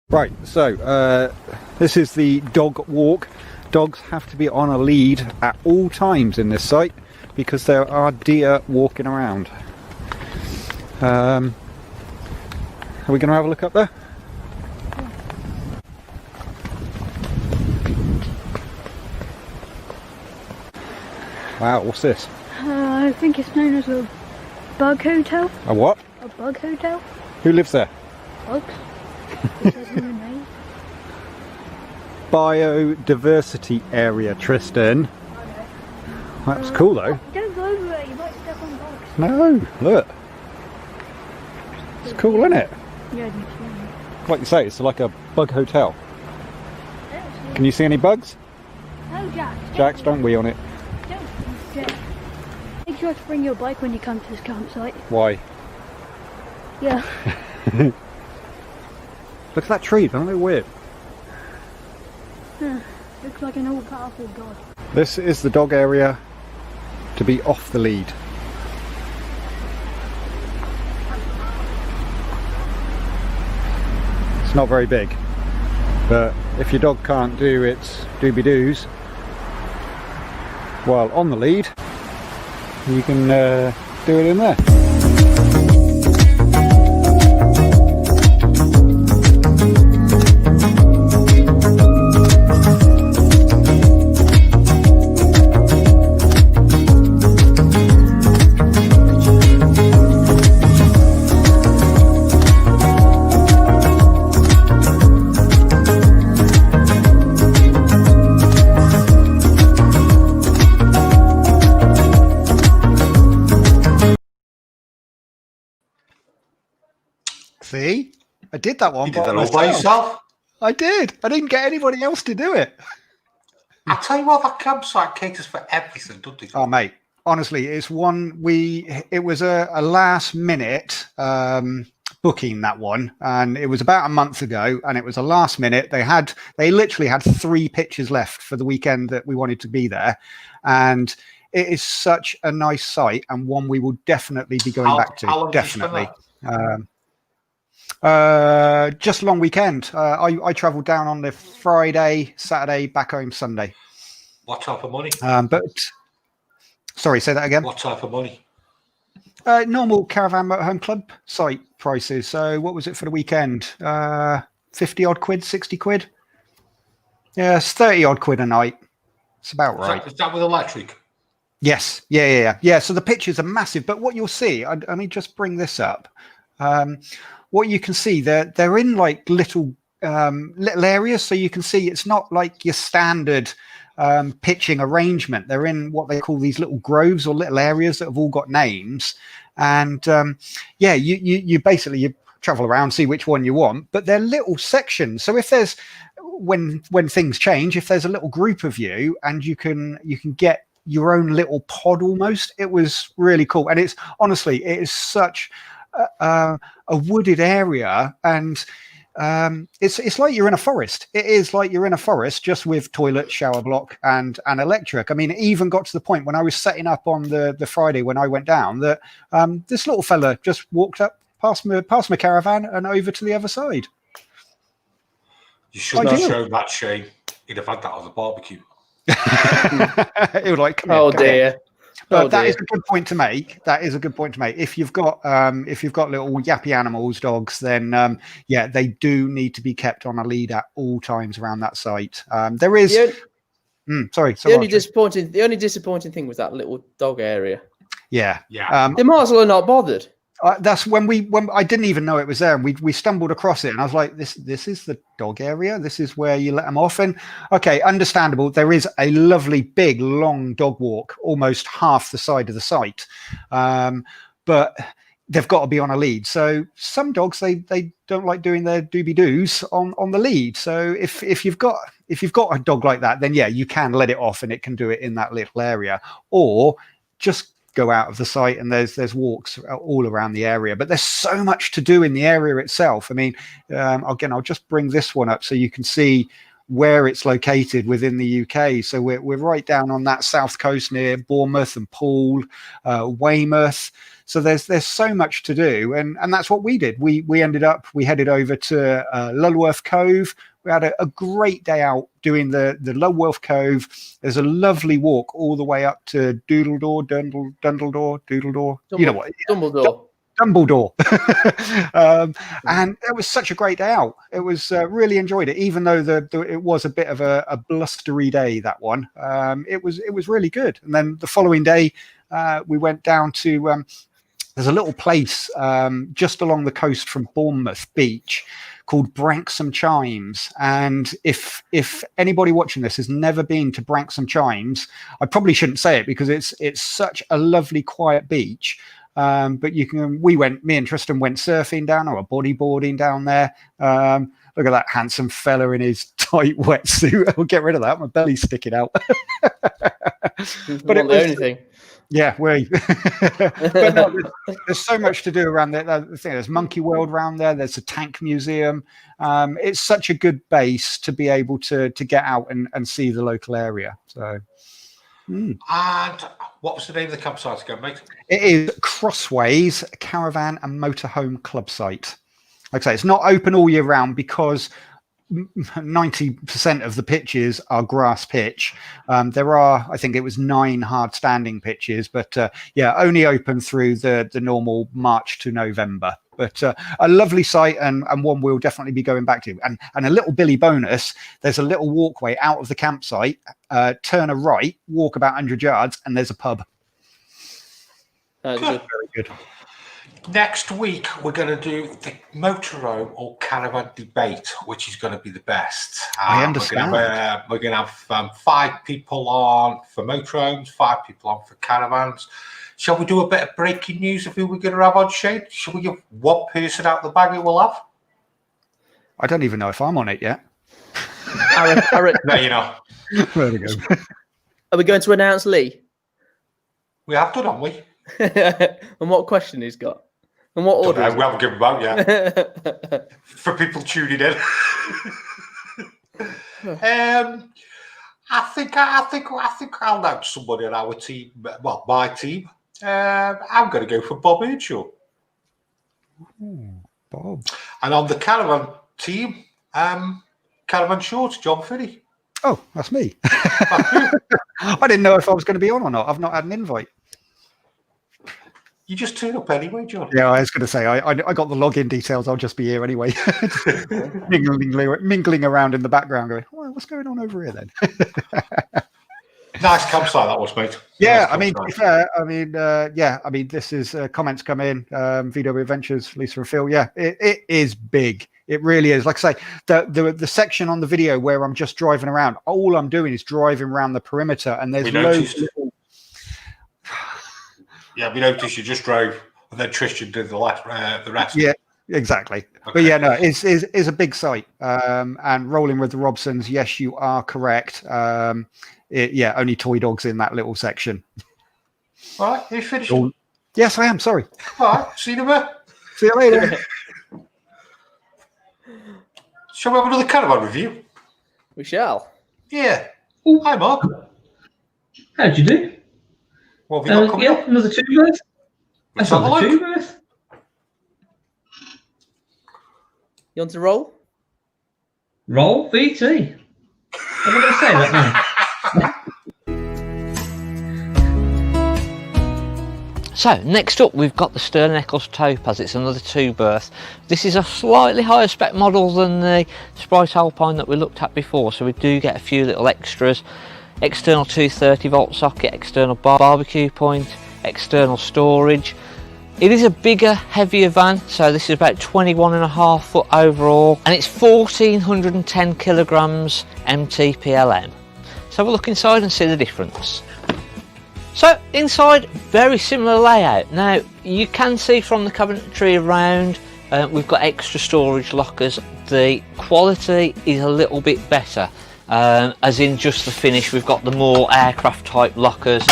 Right, so this is the dog walk. Dogs have to be on a lead at all times in this site because there are deer walking around. Are we going to have a look up there? Wow, what's this? I think it's known as a bug hotel. A what? A bug hotel. Who lives there? Bugs. It says in the name. Biodiversity area, Tristan. That's cool though. Don't go over it, you might step on bugs. No, look. It's cool, isn't it? Yeah, I Like you say, it's like a bug hotel. Can you see any bugs? No, Jack. Jax, don't wee on it. Don't. Make sure to bring your bike when you come to this campsite. Why? Yeah. Look at that tree, doesn't it look weird? Looks like an all-powerful god. This is the dog area to be off the lead. It's not very big, but if your dog can't do its doobie-doos while on the lead, you can do it in there. See? I did that one. You did that all by yourself? I did. I didn't get anybody else to do it. I tell you what, that campsite caters for everything, doesn't it? Oh, mate. Honestly, it's one it was a last minute booking, that one, and it was about a month ago, and it was a last minute. They literally had 3 pitches left for the weekend that we wanted to be there, and it is such a nice site and one we will definitely be going back to. Definitely. Just a long weekend. I travelled down on the Friday, Saturday, back home Sunday. What type of money? But Sorry, say that again. What type of money? Normal Caravan Motorhome Club site prices. So what was it for the weekend? 50 odd quid, 60 quid. Yeah, it's 30 odd quid a night. It's about right. Is that with electric? Yes. Yeah. So the pictures are massive, but what you'll see, I mean, just bring this up. What you can see, they're in like little areas, so you can see it's not like your standard pitching arrangement. They're in what they call these little groves or little areas that have all got names, and you basically you travel around, see which one you want, but they're little sections. So if there's when things change, if there's a little group of you and you can get your own little pod almost, it was really cool. And it's honestly, it is such a wooded area, and it's like you're in a forest. It is like you're in a forest, just with toilet, shower block, and electric. I mean, it even got to the point when I was setting up on the Friday when I went down that this little fella just walked up past my caravan and over to the other side. You should have shown that, Shane. He'd have had that on the barbecue. It would like, oh dear. But that is a good point to make. That is a good point to make. If you've got little yappy animals, dogs, then they do need to be kept on a lead at all times around that site. There is. The only disappointing thing was that little dog area. Yeah. They might as well have not bothered. That's when I didn't even know it was there, and we stumbled across it, and I was like, this is the dog area. This is where you let them off. And okay, understandable. There is a lovely big long dog walk, almost half the side of the site, but they've got to be on a lead. So some dogs they don't like doing their doobie doos on the lead. So if you've got a dog like that, then yeah, you can let it off, and it can do it in that little area, or just go out of the site, and there's walks all around the area. But there's so much to do in the area itself. I mean, again, I'll just bring this one up so you can see where it's located within the UK. So we're right down on that south coast near Bournemouth and Poole, Weymouth. So there's so much to do, and that's what we did. We headed over to Lulworth Cove. We had a great day out doing the Lulworth Cove. There's a lovely walk all the way up to Doodledore. You know what? Dumbledore. And it was such a great day out. It was really enjoyed it, even though it was a bit of a blustery day, that one. It was really good. And then the following day, we went down to there's a little place just along the coast from Bournemouth Beach called Branksome Chimes. And if anybody watching this has never been to Branksome Chimes, I probably shouldn't say it because it's such a lovely, quiet beach. But me and Tristan went surfing down, or bodyboarding down there. Look at that handsome fella in his tight wetsuit. I'll get rid of that. My belly's sticking out. But it was the only thing. Yeah, but no, there's so much to do around there. There's Monkey World around there. There's a tank museum. It's such a good base to be able to get out and see the local area. So. And what was the name of the campsite again, mate? It is Crossways Caravan and Motorhome Club site. Like I say, it's not open all year round because 90% of the pitches are grass pitch. There are, I think it was 9 hard standing pitches, but only open through the normal March to November. But a lovely site, and one we'll definitely be going back to. And a little Billy bonus, there's a little walkway out of the campsite, turn a right, walk about 100 yards, and there's a pub. That's good. Very good. Next week, we're going to do the Motorhome or Caravan debate, which is going to be the best. I understand. We're going to have 5 people on for Motorhomes, 5 people on for Caravans. Shall we do a bit of breaking news of who we're going to have on, Shane? Shall we give one person out the bag who we'll have? I don't even know if I'm on it yet. No, you're not. There we go. Are we going to announce Lee? We have done, haven't we? And what question he's got? And what order? We haven't given him out yet. For people tuning in. I think I'll announce somebody on our team. Well, my team. I'm going to go for Bob Earnshaw. Bob. And on the Caravan team, Caravan Shorts, John Finney. Oh, that's me. I didn't know if I was going to be on or not. I've not had an invite. You just turn up anyway, John. Yeah, I was going to say, I got the login details. I'll just be here anyway. mingling around in the background going, oh, what's going on over here then? Nice campsite that was, mate. Yeah, Nice I mean, campsite. to be fair, I mean, this is comments come in, VW Adventures, Lisa and Phil. Yeah, it is big. It really is. Like I say, the section on the video where I'm just driving around, all I'm doing is driving around the perimeter, and there's loads. Yeah, we noticed you just drove, and then Tristan did the rest. Yeah, exactly. Okay. But yeah, no, it's a big site. And rolling with the Robsons, yes, you are correct. Only toy dogs in that little section. All right, are you finished? Yes, I am. Sorry. All right, see you in a bit. See you later. Shall we have another caravan review? We shall. Yeah. Ooh. Hi, Mark. How'd you do? What have you got coming up? Another two-berth. Let's have a look. Two-berth. You want to roll? Roll VT. Am I going to say that now? So next up we've got the Sterling Eccles Topaz. It's another two-berth. This is a slightly higher spec model than the Sprite Alpine that we looked at before, so we do get a few little extras. External 230 volt socket, external barbecue point, external storage. It is a bigger, heavier van, so this is about 21.5 foot overall, and it's 1410 kilograms MTPLM. So have a look inside and see the difference. So inside, very similar layout. Now you can see from the cabinetry around, we've got extra storage lockers. The quality is a little bit better, as in just the finish. We've got the more aircraft type lockers,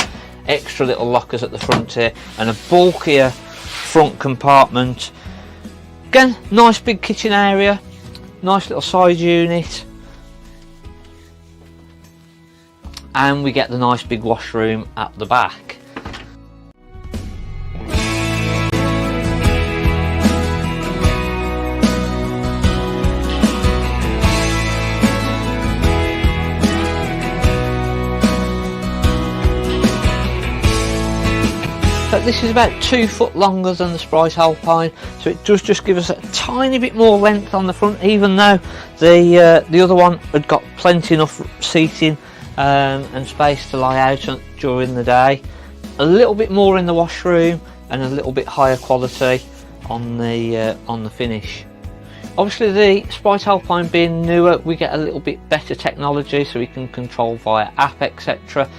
extra little lockers at the front here, and a bulkier front compartment. Again, nice big kitchen area, nice little side unit. And we get the nice big washroom at the back. So this is about 2 foot longer than the Sprite Alpine, so it does just give us a tiny bit more length on the front, even though the other one had got plenty enough seating and space to lie out during the day. A little bit more in the washroom and a little bit higher quality on the finish. Obviously the Sprite Alpine being newer, we get a little bit better technology, so we can control via app, etc.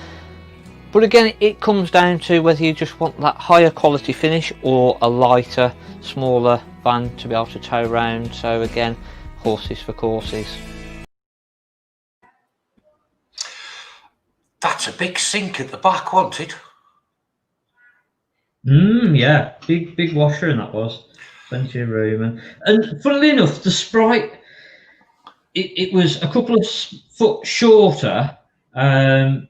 But again, it comes down to whether you just want that higher quality finish or a lighter, smaller van to be able to tow around. So again, horses for courses. That's a big sink at the back, wasn't it? Yeah, big washer, and that was plenty of room. And funnily enough, the Sprite, it was a couple of foot shorter, and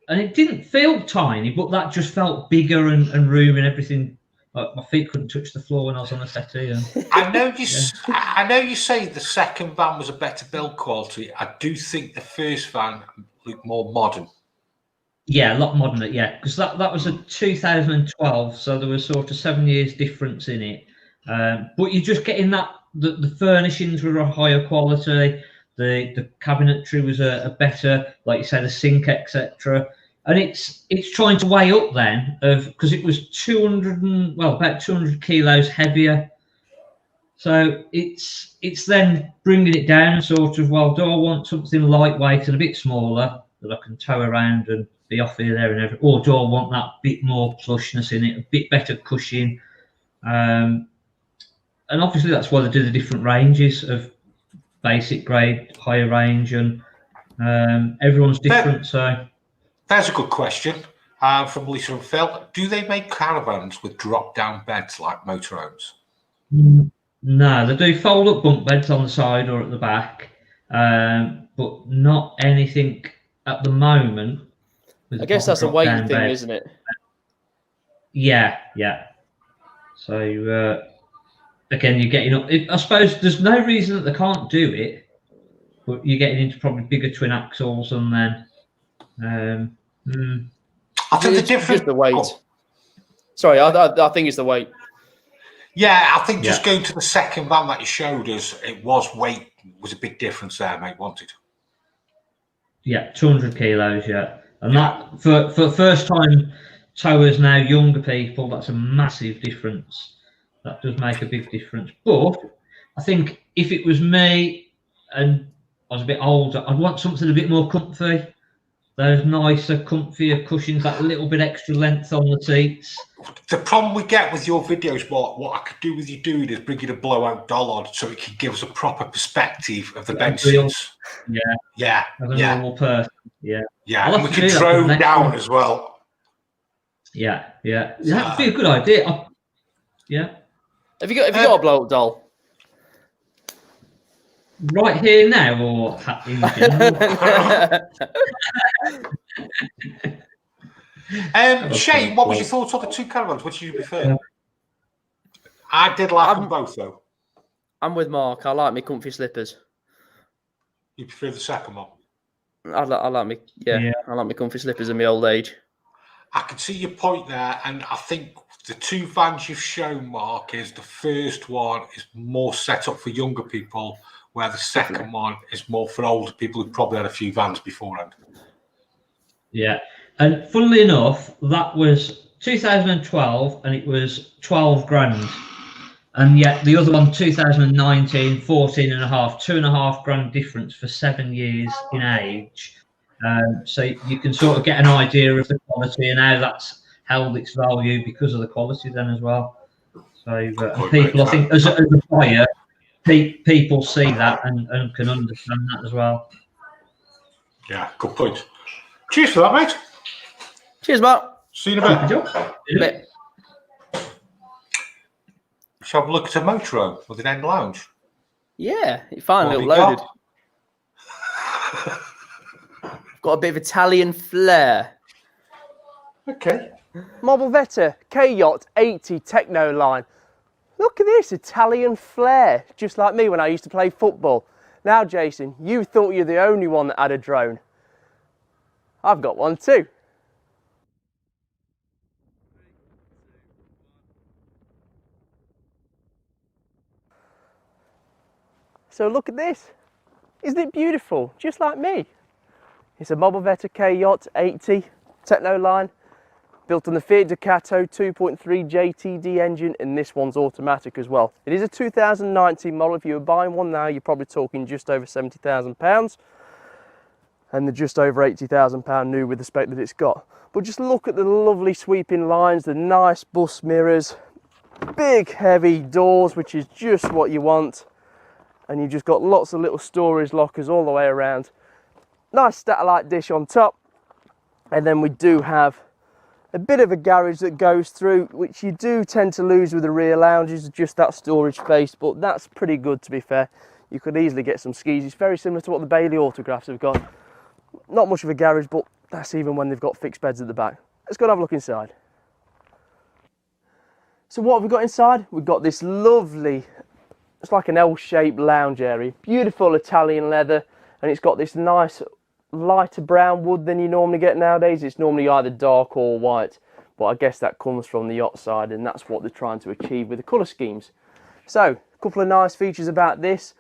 it didn't feel tiny, but that just felt bigger and room and everything. Like my feet couldn't touch the floor when I was on the settee. I know you. I know you say the second van was a better build quality. I do think the first van looked more modern. Yeah, a lot moderner, yeah, because that was a 2012, so there was sort of 7 years difference in it. But you're just getting that the furnishings were a higher quality, the cabinetry was a better, like you say, the sink, etc. And it's trying to weigh up then, because it was about 200 kilos heavier. So it's then bringing it down, sort of, well, do I want something lightweight and a bit smaller that I can tow around and be off here, there and everything, or do I want that bit more plushness in it, a bit better cushion? And obviously that's why they do the different ranges of basic grade, higher range, and everyone's different. So that's a good question from Lisa and Phil. Do they make caravans with drop-down beds like motorhomes? No, they do fold-up bunk beds on the side or at the back, but not anything at the moment. I guess that's a weight thing, bed. Isn't it? Yeah. So again, you're getting up. I suppose there's no reason that they can't do it, but you're getting into probably bigger twin axles, and then I think the It's difference. just the weight. Oh, Sorry, I think it's the weight. yeah, I think just going to the second van that you showed us, it was weight was a big difference there, mate. Wanted. Yeah, 200 kilos. Yeah, and that for first time towers now, younger people, that's a massive difference. That does make a big difference. But I think if it was me and I was a bit older, I'd want something a bit more comfy. Those nicer, comfier cushions, that little bit extra length on the seats. The problem we get with your videos, what I could do with you doing is bring in a blowout doll on so it can give us a proper perspective of the bench seats. Yeah. As a normal person. Yeah. Yeah, and we can drone down as well. Yeah. That'd be a good idea. Yeah. Have you got a blow-up doll? Right here now, or in general? Shane, what was your thoughts on the two caravans? Which do you prefer? I did like them both, though. I'm with Mark. I like my comfy slippers. You prefer the second one? I like me. I like my comfy slippers in my old age. I can see your point there, and I think the two vans you've shown, Mark, is the first one is more set up for younger people, where the second one is more for older people who probably had a few vans beforehand. Yeah, and funnily enough, that was 2012, and it was 12 grand. And yet the other one, 2019, 14 and a half, 2.5 grand difference for 7 years in age. So you can sort of get an idea of the quality and how that's held its value because of the quality then as well. So people, I think, as a buyer, people see that and can understand that as well. Yeah, good point. Cheers for that, mate. Cheers, Mark. See you in a bit. Shall we look at a motorhome with an end lounge? Yeah, it finally uploaded. Got a bit of Italian flair. Okay. Mobilvetta K-Yacht 80 Techno line. Look at this, Italian flair, just like me when I used to play football. Now, Jason, you thought you're the only one that had a drone. I've got one too. So look at this. Isn't it beautiful? Just like me. It's a Mobilvetta K-Yacht 80 Techno line, built on the Fiat Ducato 2.3 JTD engine, and this one's automatic as well. It is a 2019 model. If you were buying one now, you're probably talking just over £70,000, and they're just over £80,000 new with the spec that it's got. But just look at the lovely sweeping lines, the nice bus mirrors, big heavy doors, which is just what you want. And you've just got lots of little storage lockers all the way around. Nice satellite dish on top. And then we do have a bit of a garage that goes through, which you do tend to lose with the rear lounges, just that storage space, but that's pretty good, to be fair. You could easily get some skis. It's very similar to what the Bailey Autographs have got. Not much of a garage, but that's even when they've got fixed beds at the back. Let's go and have a look inside. So what have we got inside? We've got this lovely, it's like an L-shaped lounge area. Beautiful Italian leather, and it's got this nice lighter brown wood than you normally get nowadays. It's normally either dark or white, but I guess that comes from the yacht side, and that's what they're trying to achieve with the colour schemes. So, a couple of nice features about this.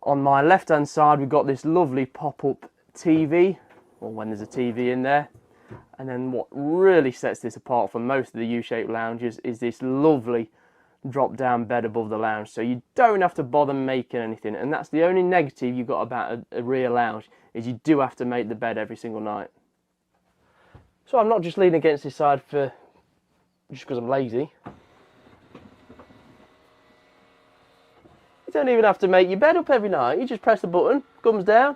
On my left hand side, we've got this lovely pop-up TV, or when there's a TV in there. And then what really sets this apart from most of the U-shaped lounges is this lovely drop-down bed above the lounge, so you don't have to bother making anything. And that's the only negative you've got about a rear lounge, is you do have to make the bed every single night. So I'm not just leaning against this side just because I'm lazy. You don't even have to make your bed up every night. You just press the button, comes down,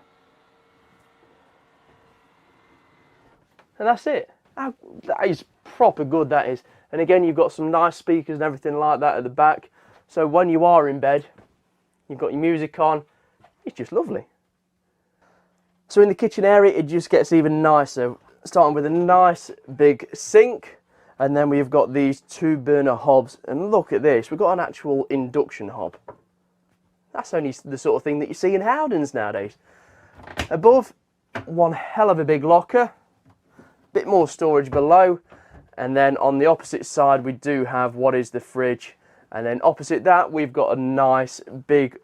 and that's it. That is proper good, that is. And again, you've got some nice speakers and everything like that at the back. So when you are in bed, you've got your music on. It's just lovely. So in the kitchen area, it just gets even nicer. Starting with a nice big sink. And then we've got these 2-burner hobs. And look at this. We've got an actual induction hob. That's only the sort of thing that you see in Howdens nowadays. Above, one hell of a big locker, bit more storage below, and then on the opposite side we do have what is the fridge, and then opposite that we've got a nice big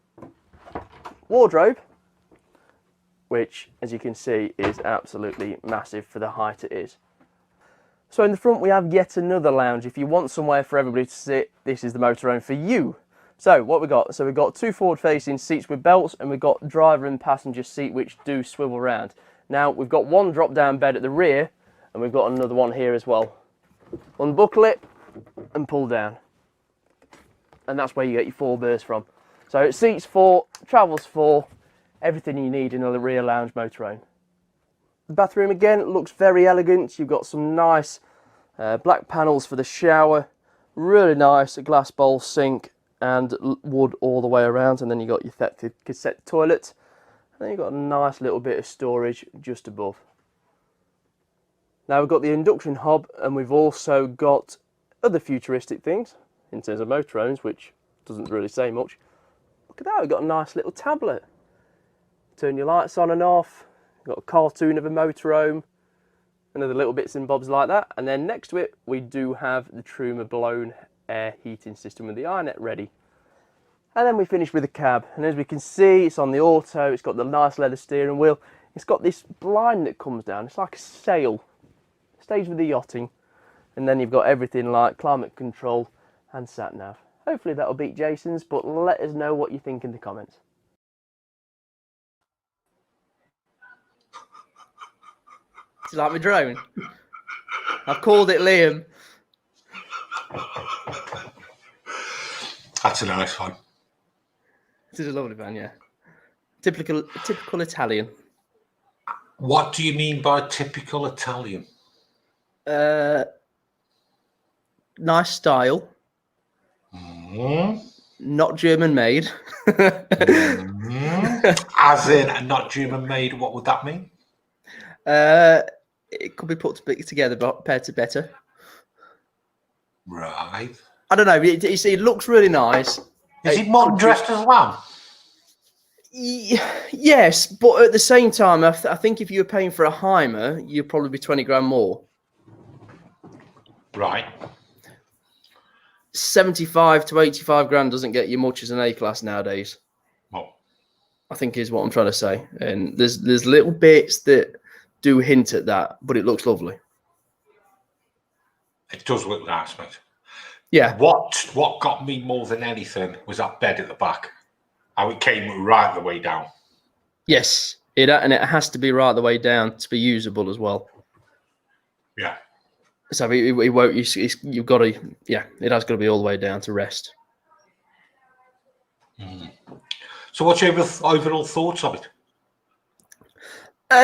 wardrobe, which as you can see is absolutely massive for the height it is. So in the front we have yet another lounge. If you want somewhere for everybody to sit, this is the motorhome for you. So what we got? So we've got 2 forward-facing seats with belts, and we've got driver and passenger seat which do swivel round. Now we've got one drop-down bed at the rear, and we've got another one here as well. Unbuckle it and pull down, and that's where you get your 4 berths from. So it seats 4, travels 4, everything you need in a rear lounge motorhome. The bathroom again looks very elegant. You've got some nice black panels for the shower, really nice, a glass bowl sink and wood all the way around, and then you've got your cassette toilet, and then you've got a nice little bit of storage just above. Now we've got the induction hob, and we've also got other futuristic things in terms of motorhomes, which doesn't really say much. Look at that, we've got a nice little tablet. Turn your lights on and off. Got a cartoon of a motorhome and other little bits and bobs like that. And then next to it we do have the Truma blown air heating system with the iNet ready. And then we finish with the cab, and as we can see it's on the auto, it's got the nice leather steering wheel, it's got this blind that comes down, it's like a sail, stays with the yachting, and then you've got everything like climate control and sat nav. Hopefully that'll beat Jason's, but let us know what you think in the comments. Do you like my drone? I've called it Liam. That's a nice one. This is a lovely van, yeah. Typical Italian. What do you mean by typical Italian? Nice style. Not German made. As in, not German made, what would that mean? It could be put together better. Right. I don't know. You see, it looks really nice. Is he modern dressed as well? Yes, but at the same time, I think if you were paying for a Heimer, you'd probably be 20 grand more. Right. 75 to 85 grand doesn't get you much as an A-class nowadays. Well, I think is what I'm trying to say. And there's little bits that do hint at that, but it looks lovely. It does look nice, mate. Yeah. What got me more than anything was that bed at the back. How it came right the way down. Yes, and it has to be right the way down to be usable as well. Yeah. So it won't. You've got to. Yeah, it has got to be all the way down to rest. So, what's your overall thoughts of it?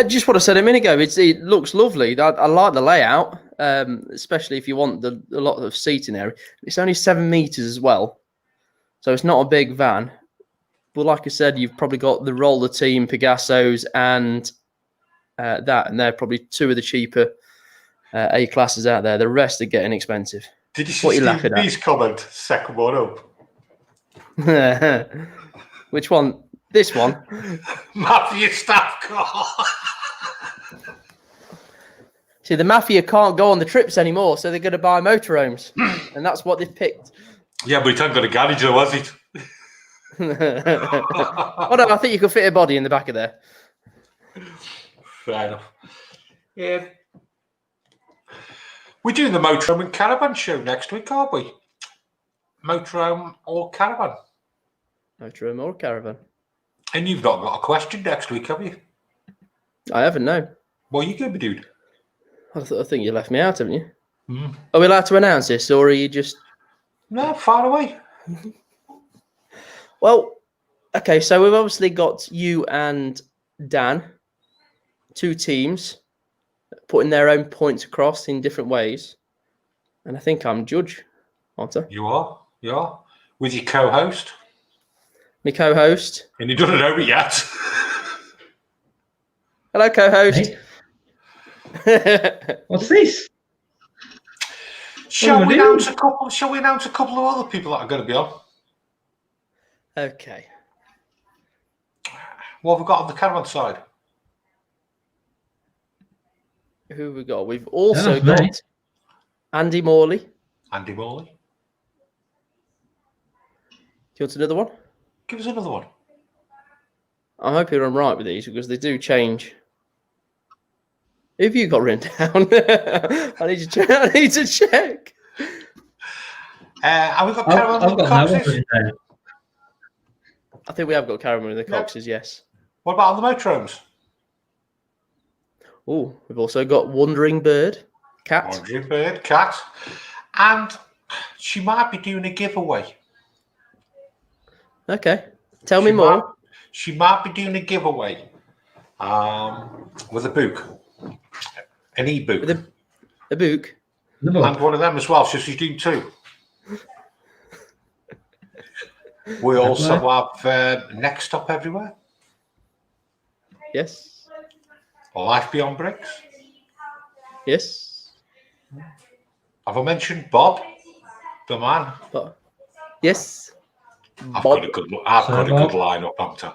Just what I said a minute ago. It looks lovely. I like the layout, especially if you want a lot of seating area. It's only 7 meters as well, so it's not a big van. But like I said, you've probably got the Roller Team, Pegassos, and and they're probably 2 of the cheaper A classes out there. The rest are getting expensive. Did you see Steve B's comment? Second one up. Which one? This one? Mafia staff car. See, the Mafia can't go on the trips anymore, so they're going to buy motorhomes. And that's what they've picked. Yeah, but it hasn't got a garage though, has it? Oh, no, I think you could fit a body in the back of there. Fair enough. Yeah. We're doing the Motorhome and Caravan show next week, aren't we? Motorhome or Caravan? Motorhome or Caravan. And you've not got a question next week, have you? I haven't, no. What are you going to be doing? I think you left me out, haven't you? Are we allowed to announce this, or are you just... No, far away. Well, okay, so we've obviously got you and Dan, 2 teams, putting their own points across in different ways. And I think I'm judge, aren't I? You are? You are? With your co-host? My co-host. And you don't know it yet. Hello, co-host. Hey. What's this? Shall we announce a couple of other people that are going to be on? Okay. What have we got on the Caravan side? Who have we got? We've also That's me. got Andy Morley. Andy Morley. Do you want another one? Give us another one. I'm hoping I'm right with these because they do change. Who have you got written down? I need to check. I need to check. Have we got Caravan I've with the got no one Coxes? written down. I think we have got Caravan in the Coxes, yes. What about on the Motorhomes? Oh, we've also got Wandering Bird, Cat. Wandering Bird, Cat. And she might be doing a giveaway. Okay. Tell me more. She might be doing a giveaway with a book. An e-book. With a book? And one of them as well, so she's doing two. We also have Next Stop Everywhere. Yes. Life Beyond Bricks. Yes. Have I mentioned Bob, the man? Yes. I've got a good lineup, haven't I?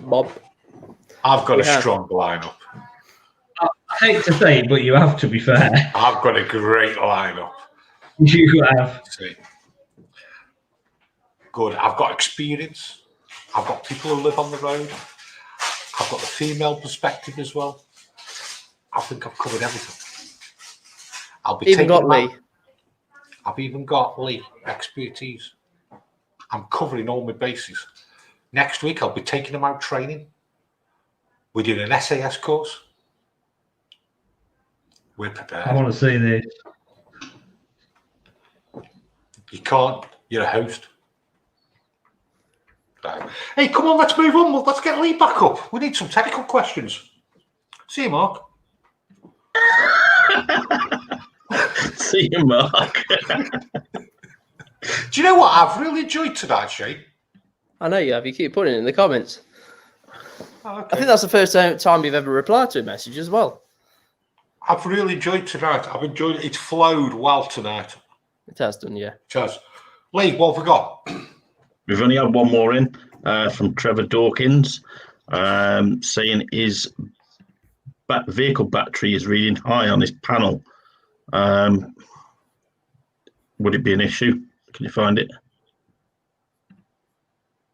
Bob. I've got a strong lineup. I hate to say it, but you have to be fair. I've got a great lineup. You have. See. Good. I've got experience. I've got people who live on the road. I've got the female perspective as well. I think I've covered everything. I've even got Lee expertise. I'm covering all my bases. Next week, I'll be taking them out training. We're doing an SAS course. We're prepared. I want to see this. You can't. You're a host. No. Hey, come on, let's move on. Let's get Lee back up. We need some technical questions. See you, Mark. See you, Mark. Do you know what I've really enjoyed tonight, Shane? I know you have. You keep putting it in the comments. Oh, okay. I think that's the first time you've ever replied to a message as well. I've really enjoyed tonight. I've enjoyed it. It's flowed well tonight. It has done, yeah. It has. Lee, what have we got? We've only had one more in from Trevor Dawkins saying his vehicle battery is reading high on his panel. Would it be an issue? Can you find it?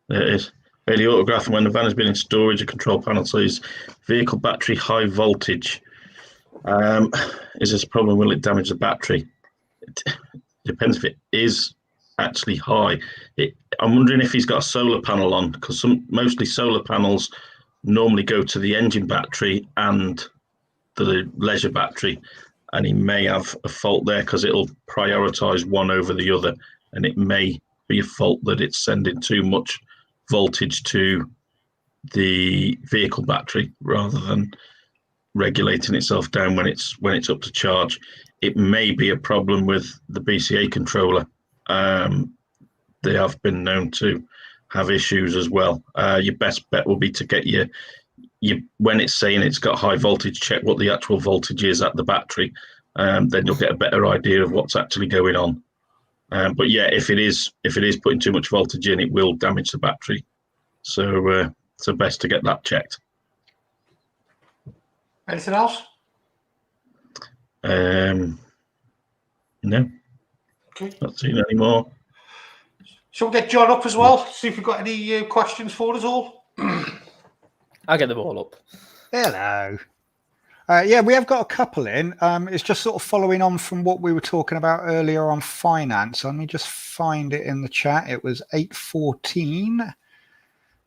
There it is. Daily autograph when the van has been in storage, a control panel says vehicle battery high voltage. Is this a problem? Will it damage the battery? It depends if it is actually high. I'm wondering if he's got a solar panel on, because mostly solar panels normally go to the engine battery and the leisure battery, and he may have a fault there because it'll prioritize one over the other, and it may be a fault that it's sending too much voltage to the vehicle battery rather than regulating itself down when it's up to charge. It may be a problem with the BCA controller. They have been known to have issues as well. Your best bet will be to get your when it's saying it's got high voltage, check what the actual voltage is at the battery. Then you'll get a better idea of what's actually going on. But yeah, if it is putting too much voltage in, it will damage the battery. So best to get that checked. Anything else? No. Okay. Not seen any more. Shall we get John up as well? See if we've got any questions for us all. I'll get them all up. Hello. Yeah, we have got a couple in. It's just sort of following on from what we were talking about earlier on finance. Let me just find it in the chat. It was 8:14.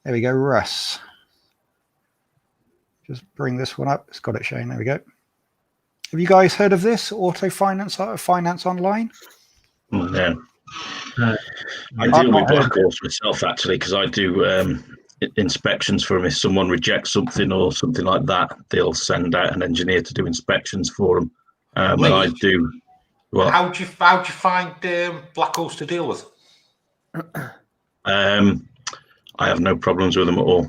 There we go, Russ. Just bring this one up. It's got it, Shane. There we go. Have you guys heard of this? Auto finance online? No. I deal with Black Horse myself, actually, because I do inspections for them. If someone rejects something or something like that, they'll send out an engineer to do inspections for them. And I do. Well, how do you find Black Horse to deal with? I have no problems with them at all.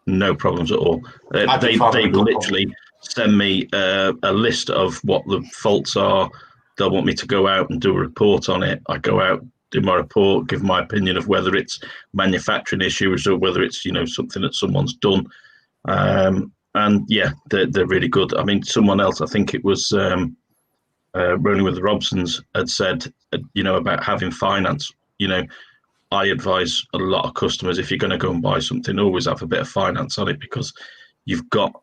No problems at all. They literally send me a list of what the faults are. They'll want me to go out and do a report on it. I go out, do my report, give my opinion of whether it's manufacturing issues or whether it's, you know, something that someone's done. And yeah, they're really good. I mean, someone else, I think it was Rolling with the Robsons, had said, you know, about having finance. You know, I advise a lot of customers, if you're going to go and buy something, always have a bit of finance on it, because you've got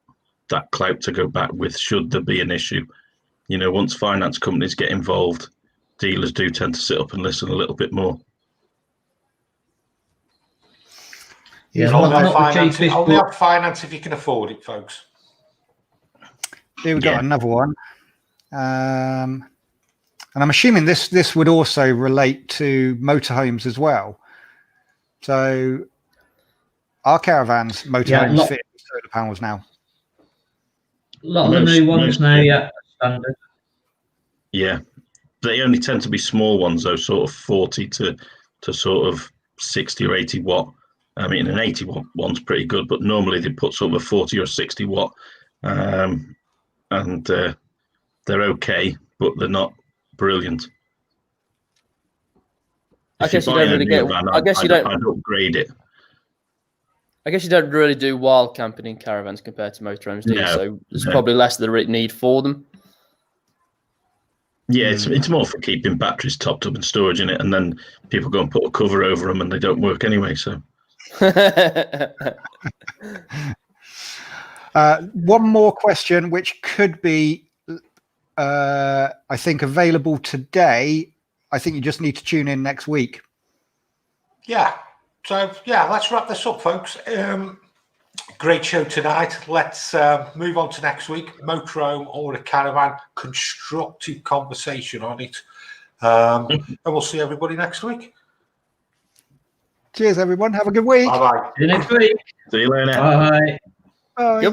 that clout to go back with should there be an issue. You know, once finance companies get involved, dealers do tend to sit up and listen a little bit more. Yeah, only not have finance if you can afford it, folks. Here we got another one. And I'm assuming this would also relate to motorhomes as well. So our Caravans motorhomes fit solar panels now. A lot of the new ones now, yeah, standard. Yeah, they only tend to be small ones though, sort of 40 to sort of 60 or 80 watt. I mean, an 80 watt one's pretty good, but normally they put sort of a 40 or 60 watt, and they're okay, but they're not brilliant. I guess you don't really get. I guess you don't. I'd upgrade it. I guess you don't really do wild camping in caravans compared to motorhomes, do you? So there's probably less of the need for them. Yeah, it's more for keeping batteries topped up and storage in it, and then people go and put a cover over them and they don't work anyway. So. One more question, which could be, I think, available today. I think you just need to tune in next week. Yeah. So, yeah, let's wrap this up, folks. Great show tonight. Let's move on to next week. Motorhome or a caravan, constructive conversation on it. And we'll see everybody next week. Cheers, everyone. Have a good week. Bye-bye. See you next week. See you later. Bye. Bye. Yep.